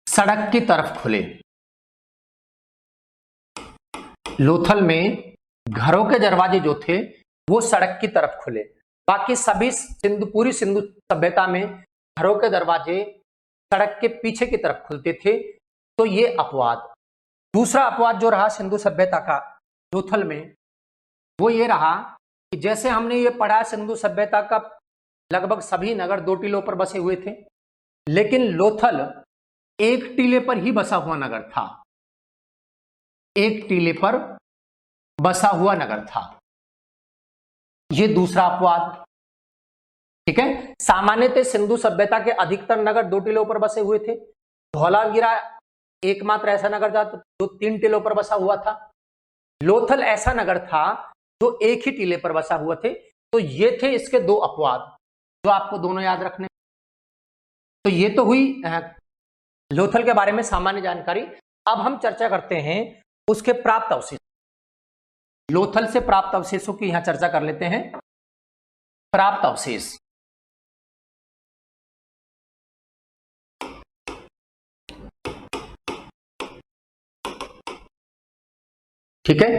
सड़क की तरफ खुले। लोथल में घरों के दरवाजे जो थे वो सड़क की तरफ खुले, बाकी सभी पूरी सिंधु सभ्यता में घरों के दरवाजे सड़क के पीछे की तरफ खुलते थे। तो ये अपवाद। दूसरा अपवाद जो रहा सिंधु सभ्यता का लोथल में वो ये रहा कि जैसे हमने ये पढ़ा सिंधु सभ्यता का लगभग सभी नगर दो टीलों पर बसे हुए थे, लेकिन लोथल एक टीले पर ही बसा हुआ नगर था, एक टीले पर बसा हुआ नगर था। ये दूसरा अपवाद। ठीक है, सामान्यतः सिंधु सभ्यता के अधिकतर नगर दो टीलों पर बसे हुए थे। धौलागिरा एकमात्र ऐसा नगर था जो तीन टीलों पर बसा हुआ था। लोथल ऐसा नगर था जो एक ही टीले पर बसा हुआ थे। तो ये थे इसके दो अपवाद जो आपको दोनों याद रखने। तो ये तो हुई लोथल के बारे में सामान्य जानकारी। अब हम चर्चा करते हैं उसके प्राप्त अवशेष। लोथल से प्राप्त अवशेषों की यहां चर्चा कर लेते हैं। प्राप्त अवशेष, ठीक है।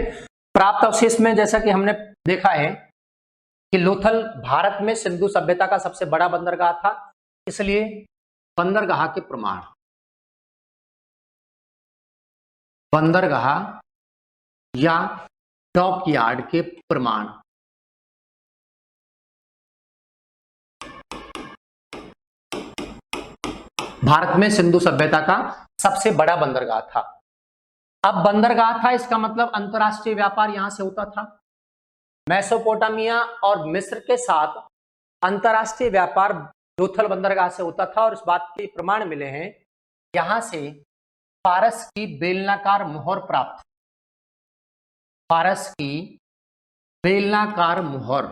प्राप्त अवशेष में जैसा कि हमने देखा है कि लोथल भारत में सिंधु सभ्यता का सबसे बड़ा बंदरगाह था, इसलिए बंदरगाह के प्रमाण, बंदरगाह या डॉकयार्ड के प्रमाण, भारत में सिंधु सभ्यता का सबसे बड़ा बंदरगाह था। अब बंदरगाह था, इसका मतलब अंतरराष्ट्रीय व्यापार यहां से होता था। मेसोपोटामिया और मिस्र के साथ अंतरराष्ट्रीय व्यापार लोथल बंदरगाह से होता था, और इस बात के प्रमाण मिले हैं। यहां से फारस की बेलनाकार मुहर प्राप्त, फारस की बेलनाकार मुहर,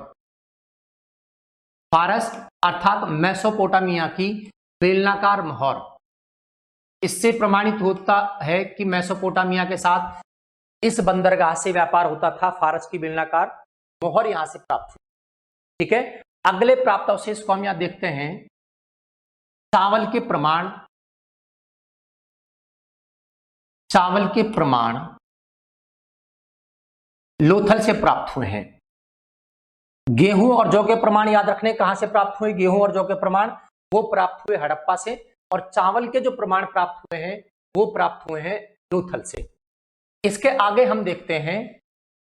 फारस अर्थात मेसोपोटामिया की बेलनाकार मुहर, इससे प्रमाणित होता है कि मेसोपोटामिया के साथ इस बंदरगाह से व्यापार होता था। फारस की बेलनाकार मुहर यहां से प्राप्त हुई। ठीक है, अगले प्राप्त अवशेष को हम यहां देखते हैं। चावल के प्रमाण, चावल के प्रमाण लोथल से प्राप्त हुए हैं। गेहूं और जौ के प्रमाण याद रखने कहां से प्राप्त हुए, गेहूं और जौ के प्रमाण वो प्राप्त हुए हड़प्पा से, और चावल के जो प्रमाण प्राप्त हुए हैं वो प्राप्त हुए हैं लोथल से। इसके आगे हम देखते हैं,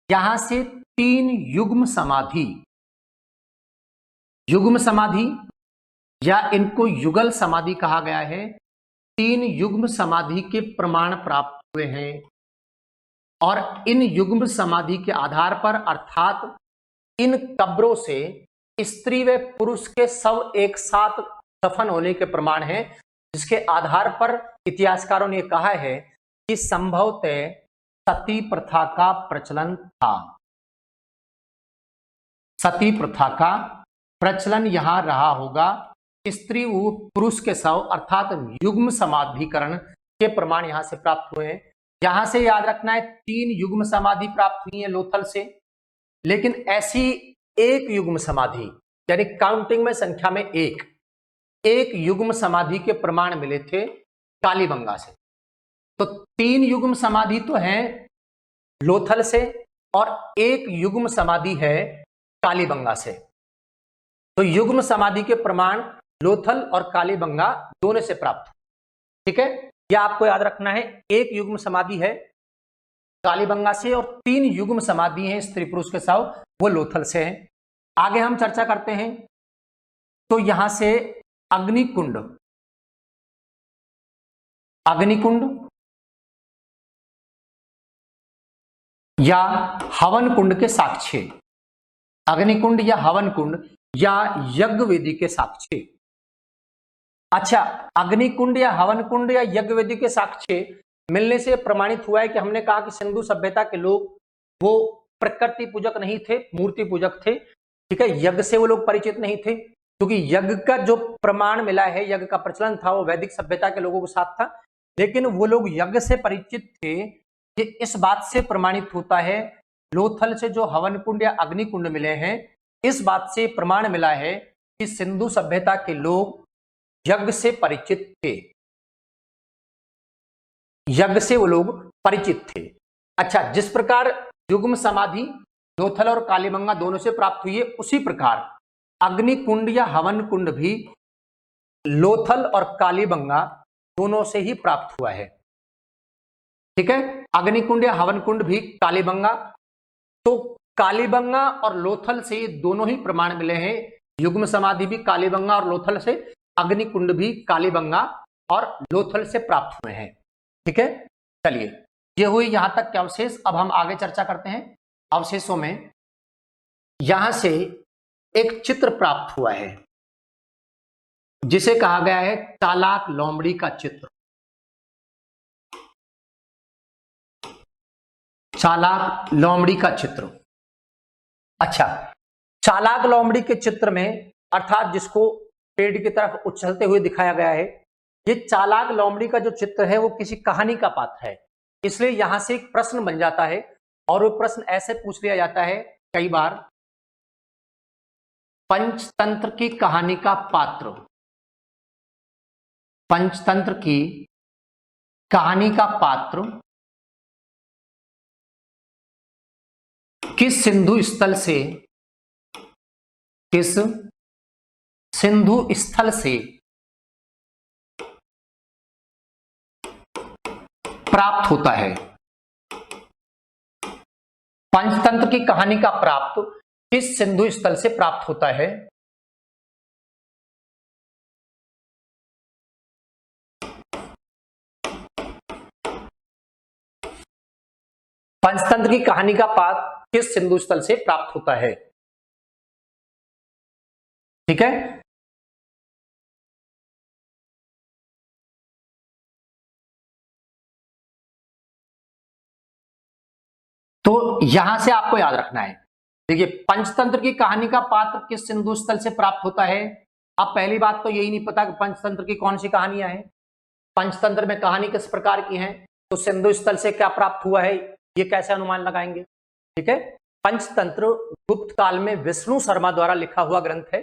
यहां से 3 युग्म समाधि, युग्म समाधि या इनको युगल समाधि कहा गया है, 3 युग्म समाधि के प्रमाण प्राप्त हुए हैं। और इन युग्म समाधि के आधार पर, अर्थात इन कब्रों से स्त्री व पुरुष के शव एक साथ दफन होने के प्रमाण हैं, जिसके आधार पर इतिहासकारों ने कहा है कि संभवतः सती प्रथा का प्रचलन था। सती प्रथा का प्रचलन यहां रहा होगा। स्त्री व पुरुष के शव अर्थात युग्म समाधिकरण के प्रमाण यहां से प्राप्त हुए हैं। यहां से याद रखना है 3 युग्म समाधि प्राप्त हुई है लोथल से, लेकिन ऐसी एक युग्म समाधि, यानी काउंटिंग में संख्या में एक युग्म समाधि के प्रमाण मिले थे कालीबंगा से। तो 3 युग्म समाधि तो है लोथल से और एक युग्म समाधि है कालीबंगा से। तो युग्म समाधि के प्रमाण लोथल और कालीबंगा दोनों से प्राप्त। ठीक है, यह आपको याद रखना है। एक युग्म समाधि है कालीबंगा से और 3 युग्म समाधि हैं स्त्री पुरुष के शव, वो लोथल से हैं। आगे हम चर्चा करते हैं। तो यहां से अग्निकुंड, अग्निकुंड या हवन कुंड के साक्ष्य, अग्निकुंड या हवन कुंड या यज्ञ वेदी के साक्ष्य। अच्छा, अग्निकुंड या हवन कुंड या यज्ञ वेदी के साक्ष्य मिलने से प्रमाणित हुआ है कि हमने कहा कि सिंधु सभ्यता के लोग वो प्रकृति पूजक नहीं थे, मूर्ति पूजक थे। ठीक है, यज्ञ से वो लोग परिचित नहीं थे, क्योंकि यज्ञ का जो प्रमाण मिला है, यज्ञ का प्रचलन था वो वैदिक सभ्यता के लोगों के साथ था, लेकिन वो लोग यज्ञ से परिचित थे। कि इस बात से प्रमाणित होता है, लोथल से जो हवन कुंड या अग्निकुंड मिले हैं, इस बात से प्रमाण मिला है कि सिंधु सभ्यता के लोग यज्ञ से परिचित थे, यज्ञ से वो लोग परिचित थे। अच्छा, जिस प्रकार युग्म समाधि लोथल और कालीबंगा दोनों से प्राप्त हुई है, उसी प्रकार अग्निकुंड या हवन कुंड भी लोथल और कालीबंगा दोनों से ही प्राप्त हुआ है। ठीक है, अग्निकुंड या हवन कुंड भी कालीबंगा, तो कालीबंगा और लोथल से दोनों ही प्रमाण मिले हैं। युग्म समाधि भी कालीबंगा और लोथल से, अग्निकुंड भी कालीबंगा और लोथल से प्राप्त हुए हैं। ठीक है, चलिए, ये हुई यहां तक के अवशेष। अब हम आगे चर्चा करते हैं अवशेषों में। यहां से एक चित्र प्राप्त हुआ है जिसे कहा गया है चालाक लोमड़ी का चित्र। चालाक लोमड़ी का चित्र। अच्छा, चालाक लोमड़ी के चित्र में, अर्थात जिसको पेड़ की तरफ उछलते हुए दिखाया गया है, ये चालाक लोमड़ी का जो चित्र है वो किसी कहानी का पात्र है। इसलिए यहां से एक प्रश्न बन जाता है, और वो प्रश्न ऐसे पूछ लिया जाता है कई बार, पंचतंत्र की कहानी का पात्र, पंचतंत्र की कहानी का पात्र किस सिंधु स्थल से, किस सिंधु स्थल से प्राप्त होता है। पंचतंत्र की कहानी का प्राप्त किस सिंधु स्थल से प्राप्त होता है। पंचतंत्र की कहानी का पात्र किस सिंधु स्थल से प्राप्त होता है? ठीक है, तो यहां से आपको याद रखना है। देखिए, पंचतंत्र की कहानी का पात्र किस सिंधु स्थल से प्राप्त होता है। अब पहली बात तो यही नहीं पता कि पंचतंत्र की कौन सी कहानियां हैं, पंचतंत्र में कहानी किस प्रकार की है, तो सिंधु स्थल से क्या प्राप्त हुआ है, ये कैसे अनुमान लगाएंगे। ठीक है, पंचतंत्र गुप्त काल में विष्णु शर्मा द्वारा लिखा हुआ ग्रंथ है।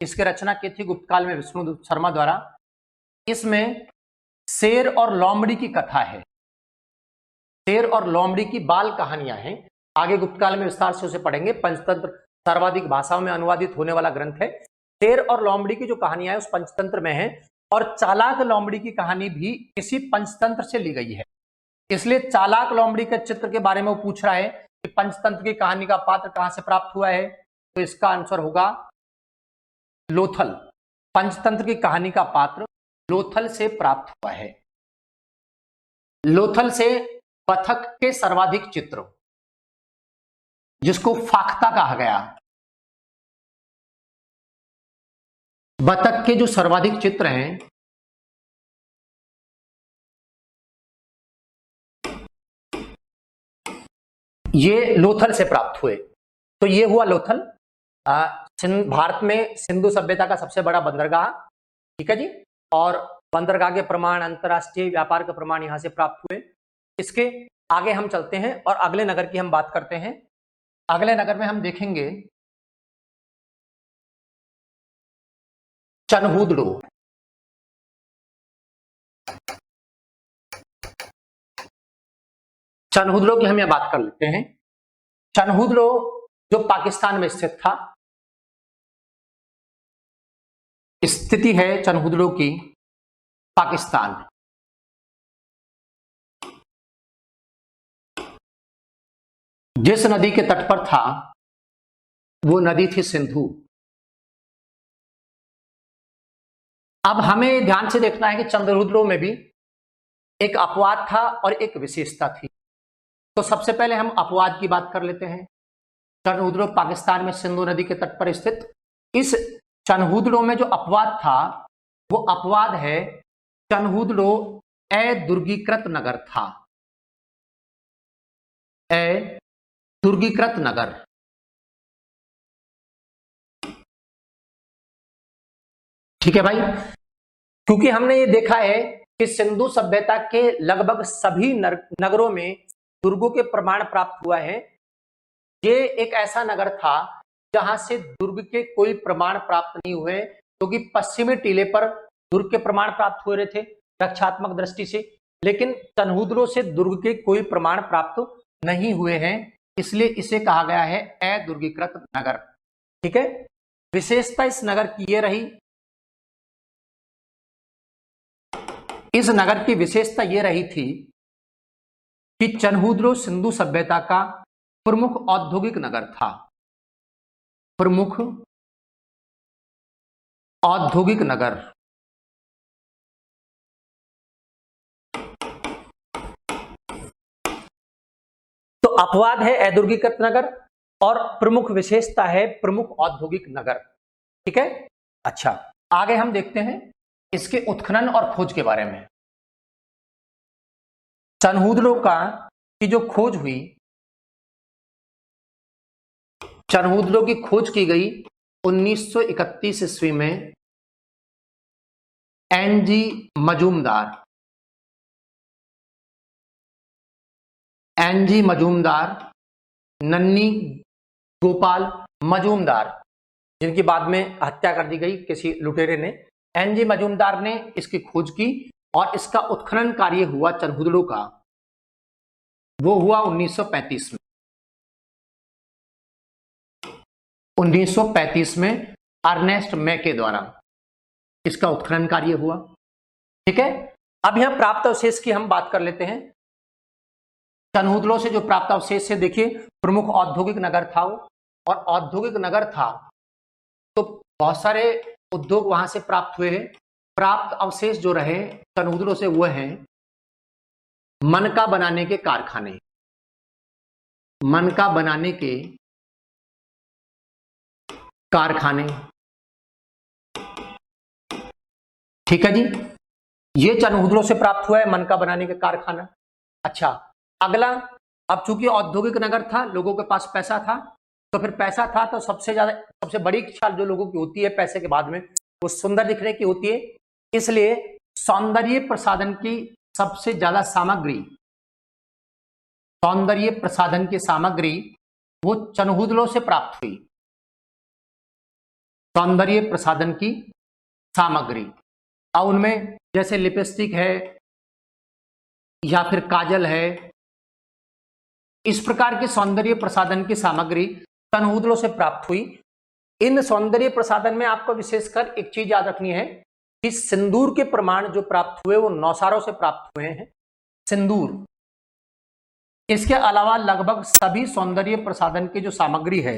इसकी रचना की थी गुप्त काल में विष्णु शर्मा द्वारा। इसमें शेर और लोमड़ी की कथा है, शेर और लोमड़ी की बाल कहानियां हैं। आगे गुप्त काल में विस्तार से उसे पढ़ेंगे। पंचतंत्र सर्वाधिक भाषाओं में अनुवादित होने वाला ग्रंथ है। शेर और लोमड़ी की जो कहानियां है उस पंचतंत्र में है, और चालाक लोमड़ी की कहानी भी इसी पंचतंत्र से ली गई है। इसलिए चालाक लोमड़ी के चित्र के बारे में वो पूछ रहा है कि पंचतंत्र की कहानी का पात्र कहां से प्राप्त हुआ है, तो इसका आंसर होगा लोथल। पंचतंत्र की कहानी का पात्र लोथल से प्राप्त हुआ है। लोथल से बतख के सर्वाधिक चित्र, जिसको फाख्ता कहा गया, बतख के जो सर्वाधिक चित्र हैं ये लोथल से प्राप्त हुए। तो ये हुआ लोथल, भारत में सिंधु सभ्यता का सबसे बड़ा बंदरगाह। ठीक है जी, और बंदरगाह के प्रमाण, अंतरराष्ट्रीय व्यापार के प्रमाण यहां से प्राप्त हुए। इसके आगे हम चलते हैं और अगले नगर की हम बात करते हैं। अगले नगर में हम देखेंगे चनहूदड़ो। चनहूदड़ो की हम यह बात कर लेते हैं। चनहूदड़ो जो पाकिस्तान में स्थित था, स्थिति है चनहूदड़ो की पाकिस्तान में। जिस नदी के तट पर था वो नदी थी सिंधु। अब हमें ध्यान से देखना है कि चनहूदड़ो में भी एक अपवाद था और एक विशेषता थी। तो सबसे पहले हम अपवाद की बात कर लेते हैं। चनहूदड़ो पाकिस्तान में सिंधु नदी के तट पर स्थित। इस चनहूदड़ो में जो अपवाद था वो अपवाद है चनहूदड़ो अदुर्गीकृत नगर था। अदुर्गीकृत नगर। ठीक है भाई, क्योंकि हमने ये देखा है कि सिंधु सभ्यता के लगभग सभी नगरों में दुर्गों के प्रमाण प्राप्त हुआ है। ये एक ऐसा नगर था जहां से दुर्ग के कोई प्रमाण प्राप्त नहीं हुए, क्योंकि पश्चिमी टीले पर दुर्ग के प्रमाण प्राप्त हो रहे थे रक्षात्मक दृष्टि से, लेकिन चनहूदड़ो से दुर्ग के कोई प्रमाण प्राप्त नहीं हुए हैं, इसलिए इसे कहा गया है अदुर्गीकृत नगर। ठीक है, विशेषता इस नगर की ये रही, इस नगर की विशेषता ये रही थी कि चनहूदड़ो सिंधु सभ्यता का प्रमुख औद्योगिक नगर था। प्रमुख औद्योगिक नगर। तो अपवाद है अदुर्गीकृत नगर और प्रमुख विशेषता है प्रमुख औद्योगिक नगर। ठीक है, अच्छा आगे हम देखते हैं इसके उत्खनन और खोज के बारे में। चनहूदड़ो की जो खोज हुई, चनहूदड़ो की खोज की गई 1931 ईस्वी में एनजी मजूमदार, एनजी मजूमदार, नन्नी गोपाल मजूमदार, जिनकी बाद में हत्या कर दी गई किसी लुटेरे ने, एनजी मजूमदार ने इसकी खोज की और इसका उत्खनन कार्य हुआ चनहूदड़ो का, वो हुआ 1935 में। 1935 में अर्नेस्ट मे के द्वारा इसका उत्खनन कार्य हुआ। ठीक है, अब यहां प्राप्त अवशेष की हम बात कर लेते हैं। चनहूदड़ो से जो प्राप्त अवशेष है, देखिए प्रमुख औद्योगिक नगर था वो, और औद्योगिक नगर था तो बहुत सारे उद्योग वहां से प्राप्त हुए हैं। प्राप्त अवशेष जो रहे चनहूदड़ो से वो हैं मनका बनाने के कारखाने। मनका बनाने के कारखाने। ठीक है जी, ये चनहूदड़ों से प्राप्त हुआ है मनका बनाने के कारखाना। अच्छा, अगला, अब चूंकि औद्योगिक नगर था, लोगों के पास पैसा था, तो फिर पैसा था तो सबसे बड़ी इच्छा जो लोगों की होती है पैसे के बाद में, वो सुंदर दिखने की होती है। इसलिए सौंदर्य प्रसाधन की सबसे ज्यादा सामग्री, सौंदर्य प्रसाधन की सामग्री वो चनहूदड़ों से प्राप्त हुई। सौंदर्य प्रसाधन की सामग्री, और उनमें जैसे लिपस्टिक है या फिर काजल है, इस प्रकार के सौंदर्य प्रसाधन की सामग्री चनहूदड़ों से प्राप्त हुई। इन सौंदर्य प्रसाधन में आपको विशेषकर एक चीज याद रखनी है कि सिंदूर के प्रमाण जो प्राप्त हुए वो नौसारों से प्राप्त हुए हैं, सिंदूर। इसके अलावा लगभग सभी सौंदर्य प्रसाधन की जो सामग्री है,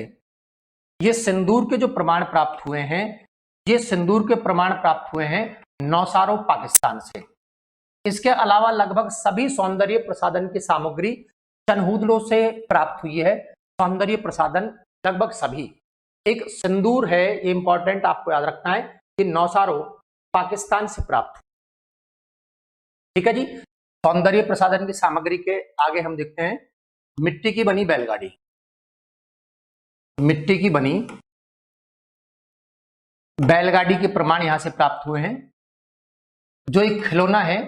ये सिंदूर के जो प्रमाण प्राप्त हुए हैं, ये सिंदूर के प्रमाण प्राप्त हुए हैं नौसारों पाकिस्तान से। इसके अलावा लगभग सभी सौंदर्य प्रसाधन की सामग्री चनहूदड़ों से प्राप्त हुई है। सौंदर्य प्रसाधन लगभग सभी, एक सिंदूर है, ये इंपॉर्टेंट आपको याद रखना है कि नौसारों पाकिस्तान से प्राप्त। ठीक है जी, सौंदर्य प्रसाधन की सामग्री के आगे हम देखते हैं मिट्टी की बनी बैलगाड़ी। मिट्टी की बनी बैलगाड़ी के प्रमाण यहां से प्राप्त हुए हैं। जो एक खिलौना है,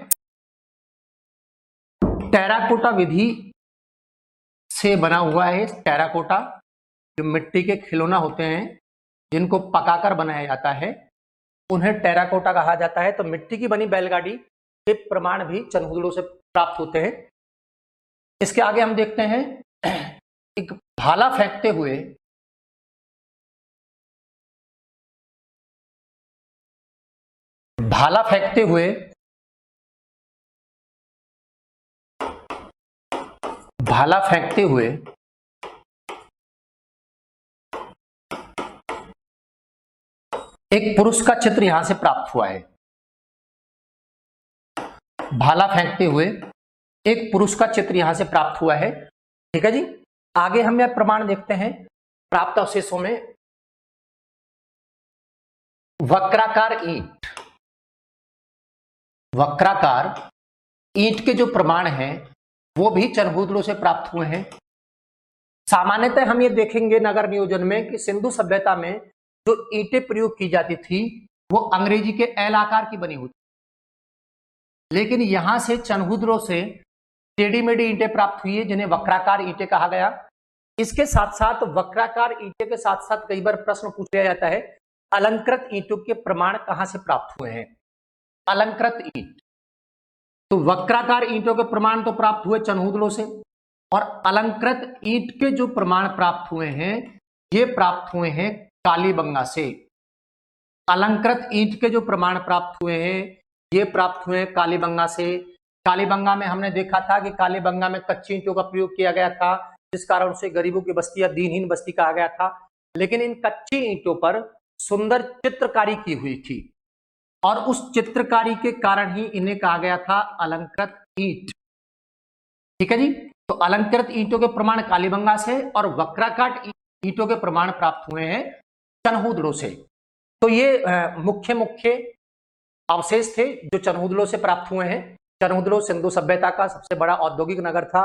टेराकोटा विधि से बना हुआ है। टेराकोटा, जो मिट्टी के खिलौना होते हैं जिनको पकाकर बनाया जाता है, उन्हें टेराकोटा कहा जाता है। तो मिट्टी की बनी बैलगाड़ी के प्रमाण भी चनहूदड़ों से प्राप्त होते हैं। इसके आगे हम देखते हैं एक भाला फेंकते हुए, भाला फेंकते हुए, भाला फेंकते हुए एक पुरुष का चित्र यहां से प्राप्त हुआ है। भाला फेंकते हुए एक पुरुष का चित्र यहां से प्राप्त हुआ है। ठीक है जी, आगे हम यह प्रमाण देखते हैं प्राप्त अवशेषों में। वक्राकार ईंट, वक्राकार ईंट के जो प्रमाण हैं वो भी चनहूदड़ों से प्राप्त हुए हैं। सामान्यतः हम ये देखेंगे नगर नियोजन में कि सिंधु सभ्यता में जो ईंटें प्रयोग की जाती थी वो अंग्रेजी के एल आकार की बनी होती, लेकिन यहां से चनहूदड़ों से टेढ़ी मेढ़ी ईंटें प्राप्त हुई है जिन्हें वक्राकार ईंटें कहा गया। इसके साथ साथ वक्राकार ईंटें के साथ साथ कई बार प्रश्न पूछ लिया जाता है अलंकृत ईंटों के प्रमाण कहां से प्राप्त हुए हैं। अलंकृत ईंट, तो वक्राकार ईंटों के प्रमाण तो प्राप्त हुए चनहूदड़ों से, और अलंकृत ईंट के जो प्रमाण प्राप्त हुए हैं ये प्राप्त हुए हैं कालीबंगा से। अलंकृत ईंट के जो प्रमाण प्राप्त हुए हैं ये प्राप्त हुए हैं कालीबंगा से। कालीबंगा में हमने देखा था कि कालीबंगा में कच्ची ईंटों का प्रयोग किया गया था, जिस कारण से गरीबों की बस्ती या दीनहीन बस्ती कहा गया था। लेकिन इन कच्ची ईंटों पर सुंदर चित्रकारी की हुई थी और उस चित्रकारी के कारण ही इन्हें कहा गया था अलंकृत ईंट। ठीक है जी, तो अलंकृत ईंटों के प्रमाण कालीबंगा से और वक्राकार ईंटों के प्रमाण प्राप्त हुए हैं चनहूदड़ों से। तो ये मुख्य मुख्य अवशेष थे जो चनहूदड़ों से प्राप्त हुए हैं। चनहूदड़ों सिंधु सभ्यता का सबसे बड़ा औद्योगिक नगर था,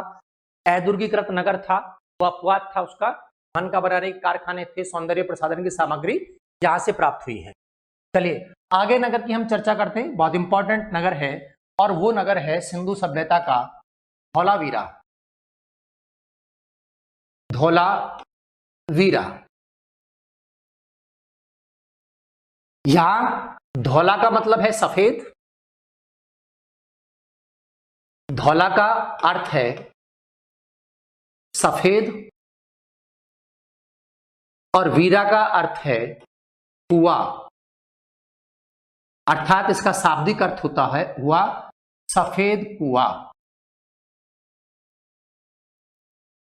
अदुर्गीकृत नगर था, वो अपवाद था उसका। मनका बनाने के कारखाने थे, सौंदर्य प्रसाधन की सामग्री यहां से प्राप्त हुई है। चलिए आगे नगर की हम चर्चा करते हैं, बहुत इंपॉर्टेंट नगर है और वो नगर है सिंधु सभ्यता का धौलावीरा। धौलावीरा, यहां धौला का मतलब है सफेद, धौला का अर्थ है सफेद और वीरा का अर्थ है कुआ, अर्थात इसका शाब्दिक अर्थ होता है हुआ सफेद कुआ।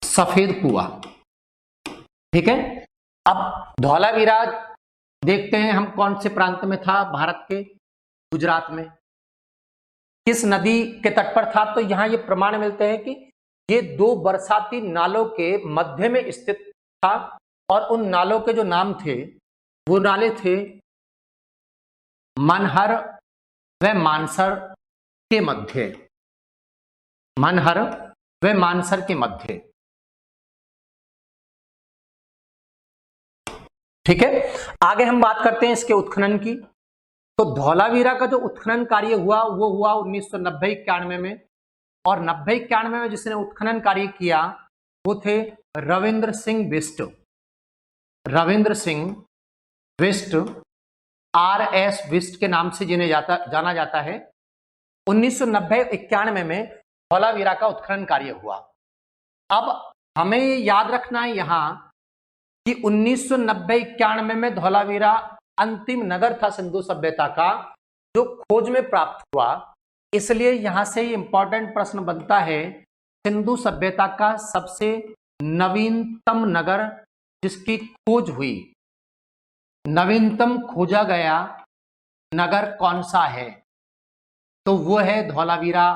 सफेद कुआ, ठीक है। अब धौलावीरा देखते हैं हम कौन से प्रांत में था, भारत के गुजरात में। किस नदी के तट पर था, तो यहां ये प्रमाण मिलते हैं कि ये दो बरसाती नालों के मध्य में स्थित था और उन नालों के जो नाम थे वो नाले थे मनहर व मानसर के मध्य, मनहर व मानसर के मध्य। ठीक है, आगे हम बात करते हैं इसके उत्खनन की। तो धौलावीरा का जो उत्खनन कार्य हुआ वो हुआ 1990-91 में, और 90-91 में जिसने उत्खनन कार्य किया वो थे रविंद्र सिंह बिष्ट, रविंद्र सिंह बिष्ट, RS बिष्ट के नाम से जिन्हें जाना जाता है। 1990-91 में धौलावीरा का उत्खनन कार्य हुआ। अब हमें याद रखना है यहां कि 1990-91 में धौलावीरा अंतिम नगर था सिंधु सभ्यता का जो खोज में प्राप्त हुआ। इसलिए यहां से इंपॉर्टेंट प्रश्न बनता है सिंधु सभ्यता का सबसे नवीनतम नगर जिसकी खोज हुई, नवीनतम खोजा गया नगर कौन सा है, तो वो है धौलावीरा।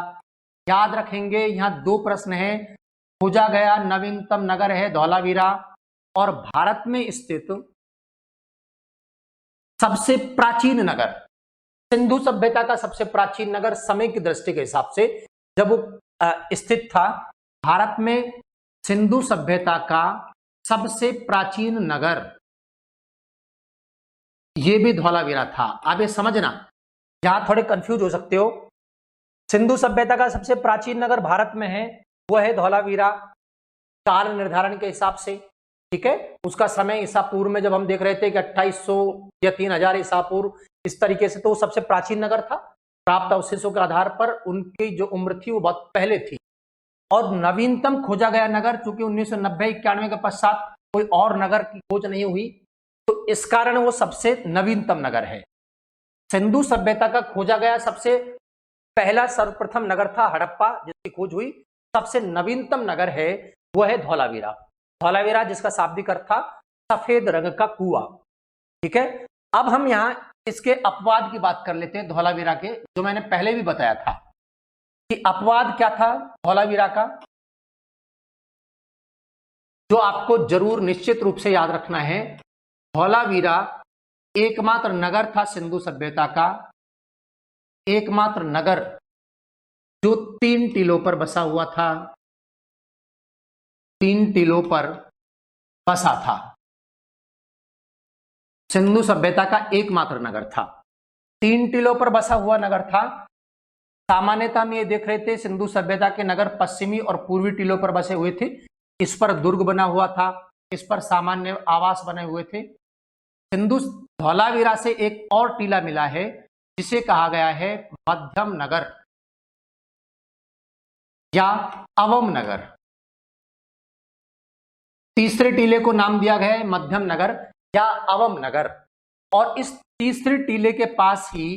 याद रखेंगे यहां दो प्रश्न है, खोजा गया नवीनतम नगर है धौलावीरा और भारत में स्थित सबसे प्राचीन नगर, सिंधु सभ्यता का सबसे प्राचीन नगर समय की दृष्टि के हिसाब से जब वो स्थित था, भारत में सिंधु सभ्यता का सबसे प्राचीन नगर ये भी धौलावीरा था। आप ये समझना, यहां थोड़े कंफ्यूज हो सकते हो। सिंधु सभ्यता का सबसे प्राचीन नगर भारत में है वो है धौलावीरा काल निर्धारण के हिसाब से। ठीक है, उसका समय ईसा पूर्व में जब हम देख रहे थे कि 2800 या 3000 ईसा पूर्व, इस तरीके से, तो वो सबसे प्राचीन नगर था। प्राप्त अवशेषों के आधार पर उनकी जो उम्र थी वो बहुत पहले थी। और नवीनतम खोजा गया नगर, चूंकि 1990-91 के पश्चात कोई और नगर की खोज नहीं हुई, तो इस कारण वो सबसे नवीनतम नगर है। सिंधु सभ्यता का खोजा गया सबसे पहला सर्वप्रथम नगर था हड़प्पा, जिसकी खोज हुई। सबसे नवीनतम नगर है वो है धौलावीरा। धौलावीरा जिसका शाब्दिक अर्थ था सफेद रंग का कुआं। ठीक है, अब हम यहां इसके अपवाद की बात कर लेते हैं धौलावीरा के, जो मैंने पहले भी बताया था कि अपवाद क्या था धौलावीरा का, जो आपको जरूर निश्चित रूप से याद रखना है। धौलावीरा एकमात्र नगर था सिंधु सभ्यता का, एकमात्र नगर जो 3 टीलों पर बसा हुआ था, 3 टीलों पर बसा था। सिंधु सभ्यता का एकमात्र नगर था, 3 टीलों पर बसा हुआ नगर था। सामान्यतः हम ये देख रहे थे सिंधु सभ्यता के नगर पश्चिमी और पूर्वी टीलों पर बसे हुए थे। इस पर दुर्ग बना हुआ था, इस पर सामान्य आवास बने हुए थे। सिंधु धौलावीरा से एक और टीला मिला है जिसे कहा गया है मध्यम नगर या अवम नगर। तीसरे टीले को नाम दिया गया है मध्यम नगर या अवम नगर, और इस तीसरे टीले के पास ही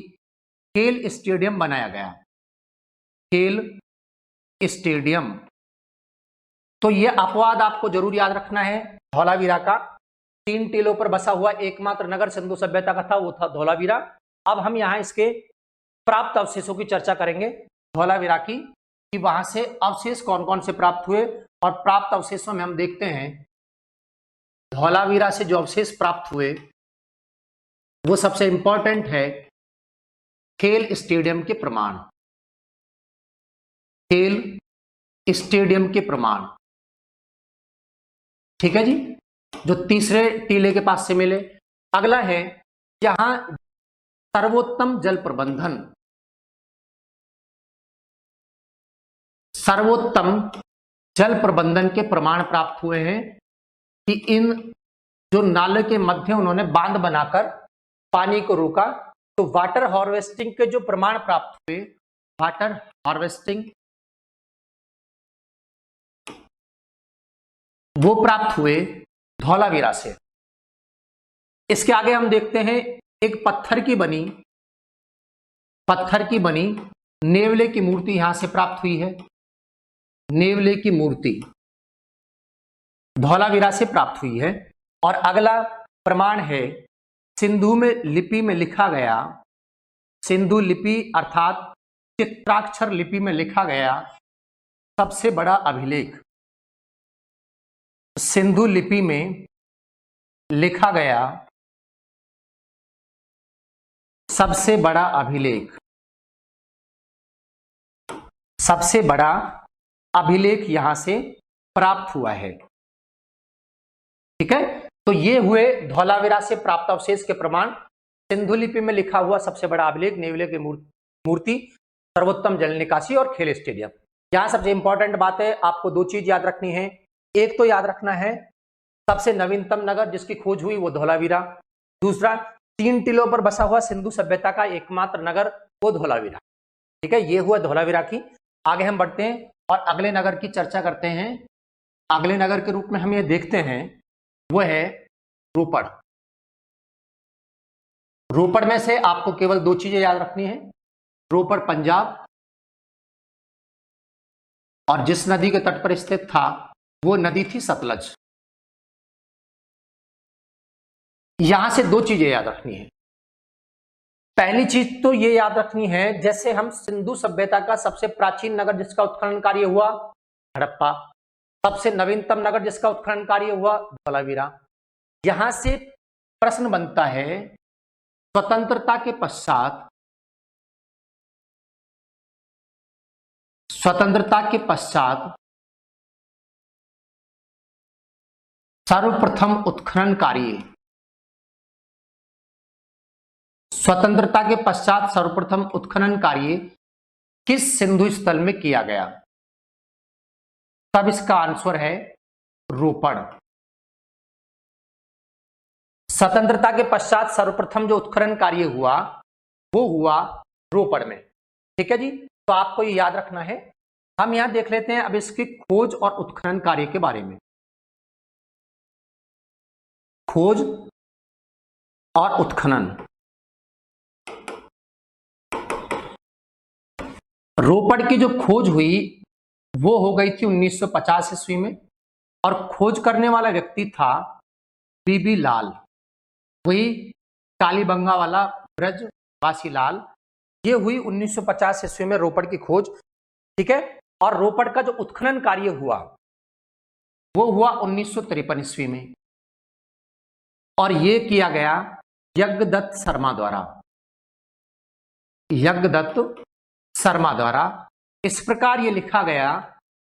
खेल स्टेडियम बनाया गया, खेल स्टेडियम। तो यह अपवाद आपको जरूर याद रखना है धौलावीरा का। 3 टीलों पर बसा हुआ एकमात्र नगर सिंधु सभ्यता का था, वो था धौलावीरा। अब हम यहां इसके प्राप्त अवशेषों की चर्चा करेंगे धौलावीरा की, कि वहां से अवशेष कौन कौन से प्राप्त हुए। और प्राप्त अवशेषों में हम देखते हैं धौलावीरा से जो अवशेष प्राप्त हुए वो सबसे इंपॉर्टेंट है खेल स्टेडियम के प्रमाण, खेल स्टेडियम के प्रमाण। ठीक है जी, जो तीसरे टीले के पास से मिले। अगला है यहां सर्वोत्तम जल प्रबंधन, सर्वोत्तम जल प्रबंधन के प्रमाण प्राप्त हुए हैं कि इन जो नाले के मध्य उन्होंने बांध बनाकर पानी को रोका। तो वाटर हार्वेस्टिंग के जो प्रमाण प्राप्त हुए, वाटर हार्वेस्टिंग वो प्राप्त हुए धौलावीरा से। इसके आगे हम देखते हैं एक पत्थर की बनी नेवले की मूर्ति यहां से प्राप्त हुई है। नेवले की मूर्ति धौलावीरा से प्राप्त हुई है। और अगला प्रमाण है सिंधु में लिपि में लिखा गया, सिंधु लिपि अर्थात चित्राक्षर लिपि में लिखा गया सबसे बड़ा अभिलेख सिंधु लिपि में लिखा गया सबसे बड़ा अभिलेख, सबसे बड़ा अभिलेख यहां से प्राप्त हुआ है। ठीक है, तो ये हुए धौलावीरा से प्राप्त अवशेष के प्रमाण। सिंधु लिपि में लिखा हुआ सबसे बड़ा अभिलेख, नेवले की मूर्ति, सर्वोत्तम जल निकासी और खेल स्टेडियम। यहां सबसे इंपॉर्टेंट बात है, आपको दो चीज याद रखनी है। एक तो याद रखना है सबसे नवीनतम नगर जिसकी खोज हुई वो धौलावीरा, दूसरा 3 टीलों पर बसा हुआ सिंधु सभ्यता का एकमात्र नगर वो धौलावीरा। ठीक है, ये हुआ धौलावीरा की। आगे हम बढ़ते हैं और अगले नगर की चर्चा करते हैं। अगले नगर के रूप में हम ये देखते हैं वो है रोपड़। रोपड़ में से आपको केवल दो चीजें याद रखनी है, रोपड़ पंजाब और जिस नदी के तट पर स्थित था वो नदी थी सतलज। यहां से दो चीजें याद रखनी है। पहली चीज तो ये याद रखनी है, जैसे हम सिंधु सभ्यता का सबसे प्राचीन नगर जिसका उत्खनन कार्य हुआ हड़प्पा, सबसे नवीनतम नगर जिसका उत्खनन कार्य हुआ धौलावीरा। यहां से प्रश्न बनता है स्वतंत्रता के पश्चात, स्वतंत्रता के पश्चात सर्वप्रथम उत्खनन कार्य, स्वतंत्रता के पश्चात सर्वप्रथम उत्खनन कार्य किस सिंधु स्थल में किया गया? तब इसका आंसर है रोपड़। स्वतंत्रता के पश्चात सर्वप्रथम जो उत्खनन कार्य हुआ वो हुआ रोपड़ में। ठीक है जी, तो आपको ये याद रखना है। हम यहां देख लेते हैं अब इसकी खोज और उत्खनन कार्य के बारे में। खोज और उत्खनन, रोपड़ की जो खोज हुई वो हो गई थी 1950 ईस्वी में, और खोज करने वाला व्यक्ति था बीबी लाल, वही कालीबंगा वाला ब्रजवासी लाल। ये हुई 1950 ईस्वी में रोपड़ की खोज। ठीक है, और रोपड़ का जो उत्खनन कार्य हुआ वो हुआ 1953 ईस्वी में, और ये किया गया यज्ञदत्त शर्मा द्वारा, यज्ञदत्त शर्मा द्वारा। इस प्रकार ये लिखा गया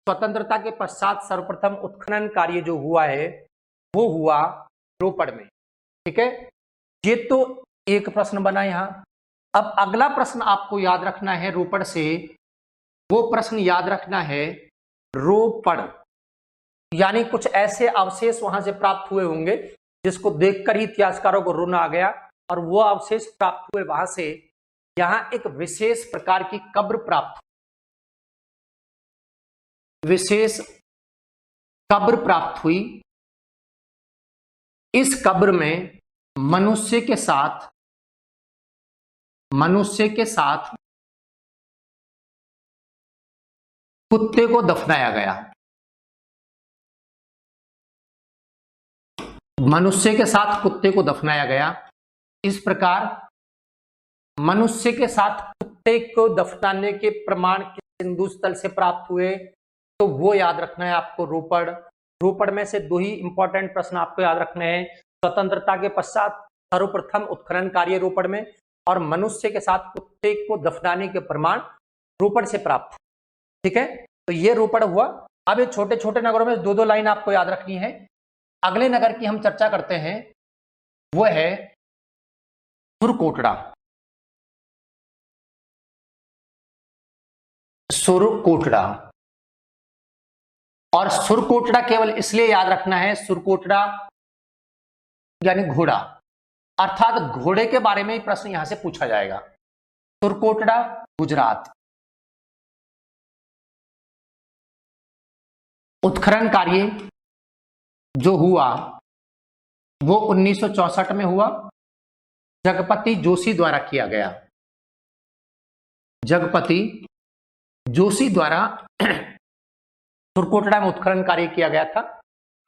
स्वतंत्रता के पश्चात सर्वप्रथम उत्खनन कार्य जो हुआ है वो हुआ रोपड़ में। ठीक है, ये तो एक प्रश्न बना यहां। अब अगला प्रश्न आपको याद रखना है रोपड़ से, वो प्रश्न याद रखना है रोपड़, यानी कुछ ऐसे अवशेष वहां से प्राप्त हुए होंगे जिसको देखकर ही इतिहासकारों को रोना आ गया, और वो अवशेष प्राप्त हुए वहां से। यहां एक विशेष प्रकार की कब्र प्राप्त, विशेष कब्र प्राप्त हुई। इस कब्र में मनुष्य के साथ कुत्ते को दफनाया गया, मनुष्य के साथ कुत्ते को दफनाया गया। इस प्रकार मनुष्य के साथ कुत्ते को दफनाने के प्रमाण किस सिंधु स्थल से प्राप्त हुए, तो वो याद रखना है आपको रोपड़। रोपड़ में से दो ही इंपॉर्टेंट प्रश्न आपको याद रखने हैं, स्वतंत्रता के पश्चात सर्वप्रथम उत्खनन कार्य रोपड़ में, और मनुष्य के साथ कुत्ते को दफनाने के प्रमाण रोपड़ से प्राप्त। ठीक है, तो ये रोपड़ हुआ। अब ये छोटे छोटे नगरों में दो दो लाइन आपको याद रखनी है। अगले नगर की हम चर्चा करते हैं वो है सुरकोटड़ा। सुरकोटड़ा, और सुरकोटड़ा केवल इसलिए याद रखना है, सुरकोटड़ा यानी घोड़ा, अर्थात घोड़े के बारे में ही प्रश्न यहां से पूछा जाएगा। सुरकोटड़ा गुजरात। उत्खनन कार्य जो हुआ वो 1964 में हुआ, जगपति जोशी द्वारा किया गया, जगपति जोशी द्वारा सुरकोटड़ा में उत्खनन कार्य किया गया था।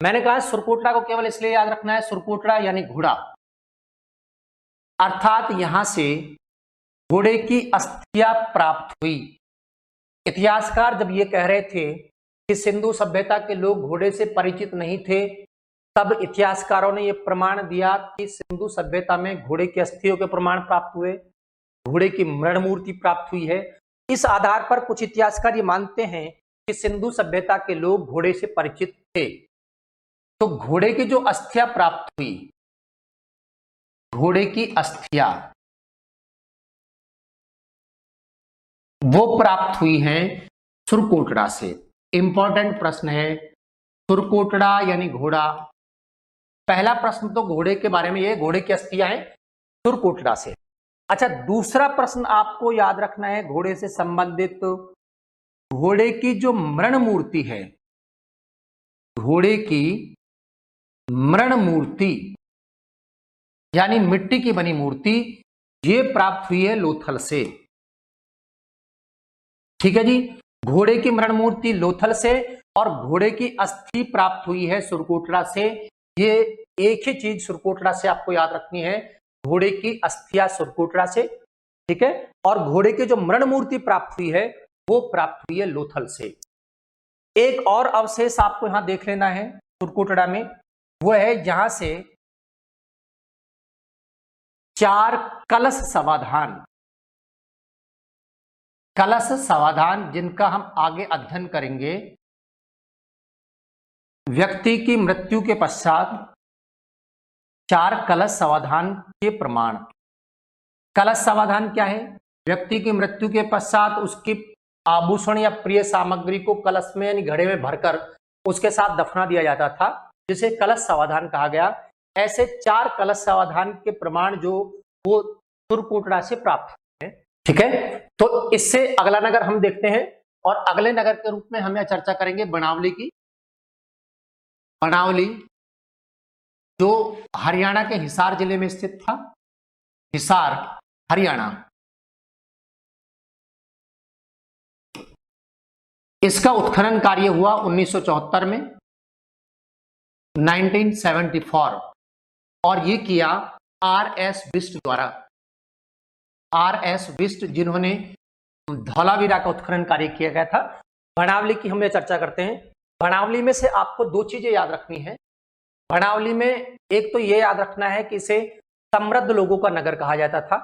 मैंने कहा सुरकोटड़ा को केवल इसलिए याद रखना है, सुरकोटड़ा यानी घोड़ा, अर्थात यहां से घोड़े की अस्थियां प्राप्त हुई। इतिहासकार जब ये कह रहे थे कि सिंधु सभ्यता के लोग घोड़े से परिचित नहीं थे, तब इतिहासकारों ने यह प्रमाण दिया कि सिंधु सभ्यता में घोड़े की अस्थियों के प्रमाण प्राप्त हुए, घोड़े की मृण मूर्ति प्राप्त हुई है। इस आधार पर कुछ इतिहासकार ये मानते हैं कि सिंधु सभ्यता के लोग घोड़े से परिचित थे। तो घोड़े की जो अस्थियां प्राप्त हुई, घोड़े की अस्थियां वो प्राप्त हुई हैं सुरकोटड़ा से। इंपॉर्टेंट प्रश्न है, सुरकोटड़ा यानी घोड़ा। पहला प्रश्न तो घोड़े के बारे में, ये घोड़े की अस्थियां हैं सुरकोटड़ा से। अच्छा, दूसरा प्रश्न आपको याद रखना है घोड़े से संबंधित, घोड़े की जो मृण मूर्ति है, घोड़े की मृण मूर्ति यानी मिट्टी की बनी मूर्ति, ये प्राप्त हुई है लोथल से। ठीक है जी, घोड़े की मृण मूर्ति लोथल से और घोड़े की अस्थि प्राप्त हुई है सुरकोटड़ा से। ये एक ही चीज सुरकोटड़ा से आपको याद रखनी है, घोड़े की अस्थियां सुरकोटड़ा से, ठीक है, और घोड़े की जो मृण मूर्ति प्राप्त हुई है वो प्राप्त हुई है लोथल से। एक और अवशेष आपको यहां देख लेना है सुरकोटड़ा में, वो है यहां से 4 कलश समाधान, कलश समाधान जिनका हम आगे अध्ययन करेंगे। व्यक्ति की मृत्यु के पश्चात 4 कलश समाधान के प्रमाण। कलश समाधान क्या है? व्यक्ति की मृत्यु के पश्चात उसकी आभूषण या प्रिय सामग्री को कलश में यानी घड़े में भरकर उसके साथ दफना दिया जाता था, जिसे कलश समाधान कहा गया। ऐसे 4 कलश समाधान के प्रमाण जो वो सुरकोटड़ा से प्राप्त है। ठीक है, तो इससे अगला नगर हम देखते हैं और अगले नगर के रूप में हम यह चर्चा करेंगे बनावली की। बनावली जो हरियाणा के हिसार जिले में स्थित था, हिसार हरियाणा। इसका उत्खनन कार्य हुआ 1974 में, 1974, और ये किया आर.एस. बिष्ट द्वारा। आर.एस. बिष्ट जिन्होंने धौलावीरा का उत्खनन कार्य किया गया था। बनावली की हम ये चर्चा करते हैं। बनावली में से आपको 2 चीजें याद रखनी है। बनावली में एक तो ये याद रखना है कि इसे समृद्ध लोगों का नगर कहा जाता था।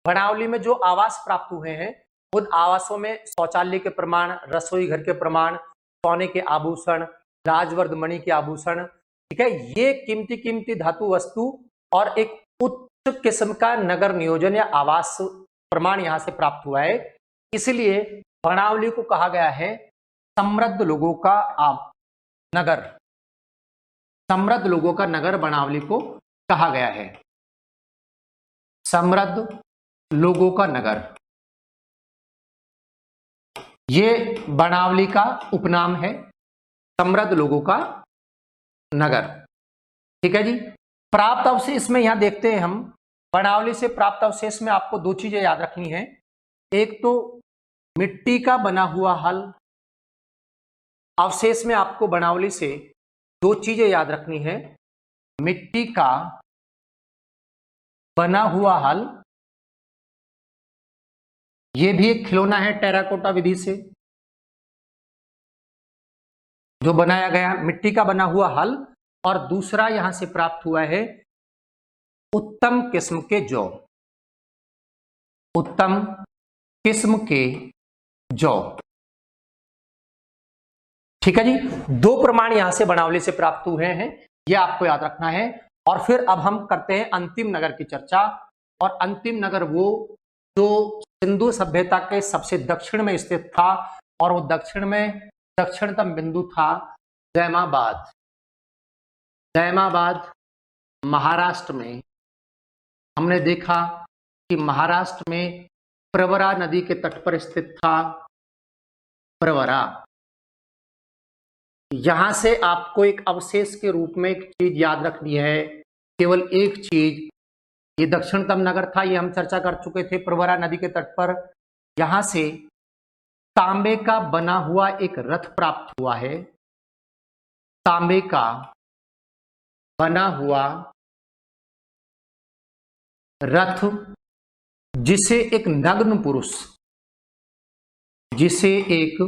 बनावली में जो आवास प्राप्त हुए हैं उन आवासों में शौचालय के प्रमाण, रसोई घर के प्रमाण, सोने के आभूषण, राजवर्ध मणि के आभूषण, ठीक है, ये कीमती कीमती धातु वस्तु और एक उच्च किस्म का नगर नियोजन या आवास प्रमाण यहां से प्राप्त हुआ है। इसलिए बनावली को कहा गया है समृद्ध लोगों का नगर। समृद्ध लोगों का नगर बनावली को कहा गया है, समृद्ध लोगों का नगर। ये बनावली का उपनाम है, समृद्ध लोगों का नगर। ठीक है जी। प्राप्त अवशेष में यहां देखते हैं हम, बनावली से प्राप्त अवशेष में आपको 2 चीजें याद रखनी है। एक तो मिट्टी का बना हुआ हल। अवशेष में आपको बनावली से 2 चीजें याद रखनी है, मिट्टी का बना हुआ हल, यह भी एक खिलौना है टेराकोटा विधि से जो बनाया गया, मिट्टी का बना हुआ हल, और दूसरा यहां से प्राप्त हुआ है उत्तम किस्म के जौ। उत्तम किस्म के जौ। ठीक है जी। 2 प्रमाण यहां से बनावली से प्राप्त हुए हैं, यह आपको याद रखना है। और फिर अब हम करते हैं अंतिम नगर की चर्चा। और अंतिम नगर वो जो सिंधु सभ्यता के सबसे दक्षिण में स्थित था, और वो दक्षिण में दक्षिणतम बिंदु था जैमाबाद। जैमाबाद महाराष्ट्र में। हमने देखा कि महाराष्ट्र में प्रवरा नदी के तट पर स्थित था प्रवरा। यहां से आपको एक अवशेष के रूप में एक चीज याद रखनी है, केवल एक चीज। ये दक्षिणतम नगर था, ये हम चर्चा कर चुके थे, प्रवरा नदी के तट पर। यहां से तांबे का बना हुआ एक रथ प्राप्त हुआ है, तांबे का बना हुआ रथ, जिसे एक नग्न पुरुष, जिसे एक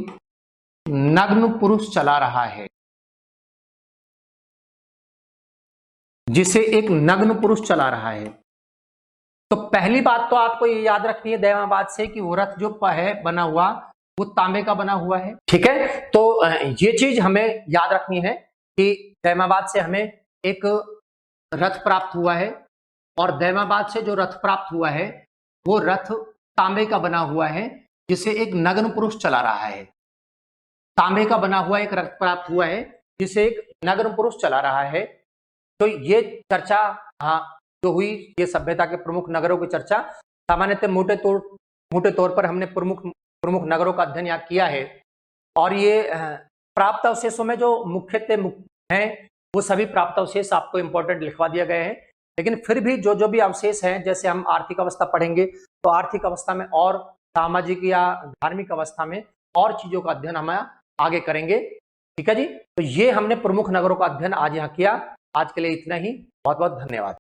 नग्न पुरुष चला रहा है, जिसे एक नग्न पुरुष चला रहा है। तो पहली बात तो आपको ये याद रखनी है दैवाबाद से कि वो रथ जो है बना हुआ वो तांबे का बना हुआ है। ठीक है, तो ये चीज हमें याद रखनी है कि दैवाबाद से हमें एक रथ प्राप्त हुआ है और दैवाबाद से जो रथ प्राप्त हुआ है वो रथ तांबे का बना हुआ है, जिसे एक नग्न पुरुष चला रहा है। तांबे का बना हुआ एक रथ प्राप्त हुआ है जिसे एक नग्न पुरुष चला रहा है। तो ये चर्चा जो हुई, ये सभ्यता के प्रमुख नगरों की चर्चा, सामान्यतः मोटे तौर पर हमने प्रमुख नगरों का अध्ययन यहाँ किया है। और ये प्राप्त अवशेषों में जो मुख्यतः हैं वो सभी प्राप्त अवशेष आपको इंपॉर्टेंट लिखवा दिया गया है। लेकिन फिर भी जो भी अवशेष हैं, जैसे हम आर्थिक अवस्था पढ़ेंगे तो आर्थिक अवस्था में और सामाजिक या धार्मिक अवस्था में और चीजों का अध्ययन हम आगे करेंगे। ठीक है जी, तो ये हमने प्रमुख नगरों का अध्ययन आज यहाँ किया। आज के लिए इतना ही, बहुत बहुत धन्यवाद।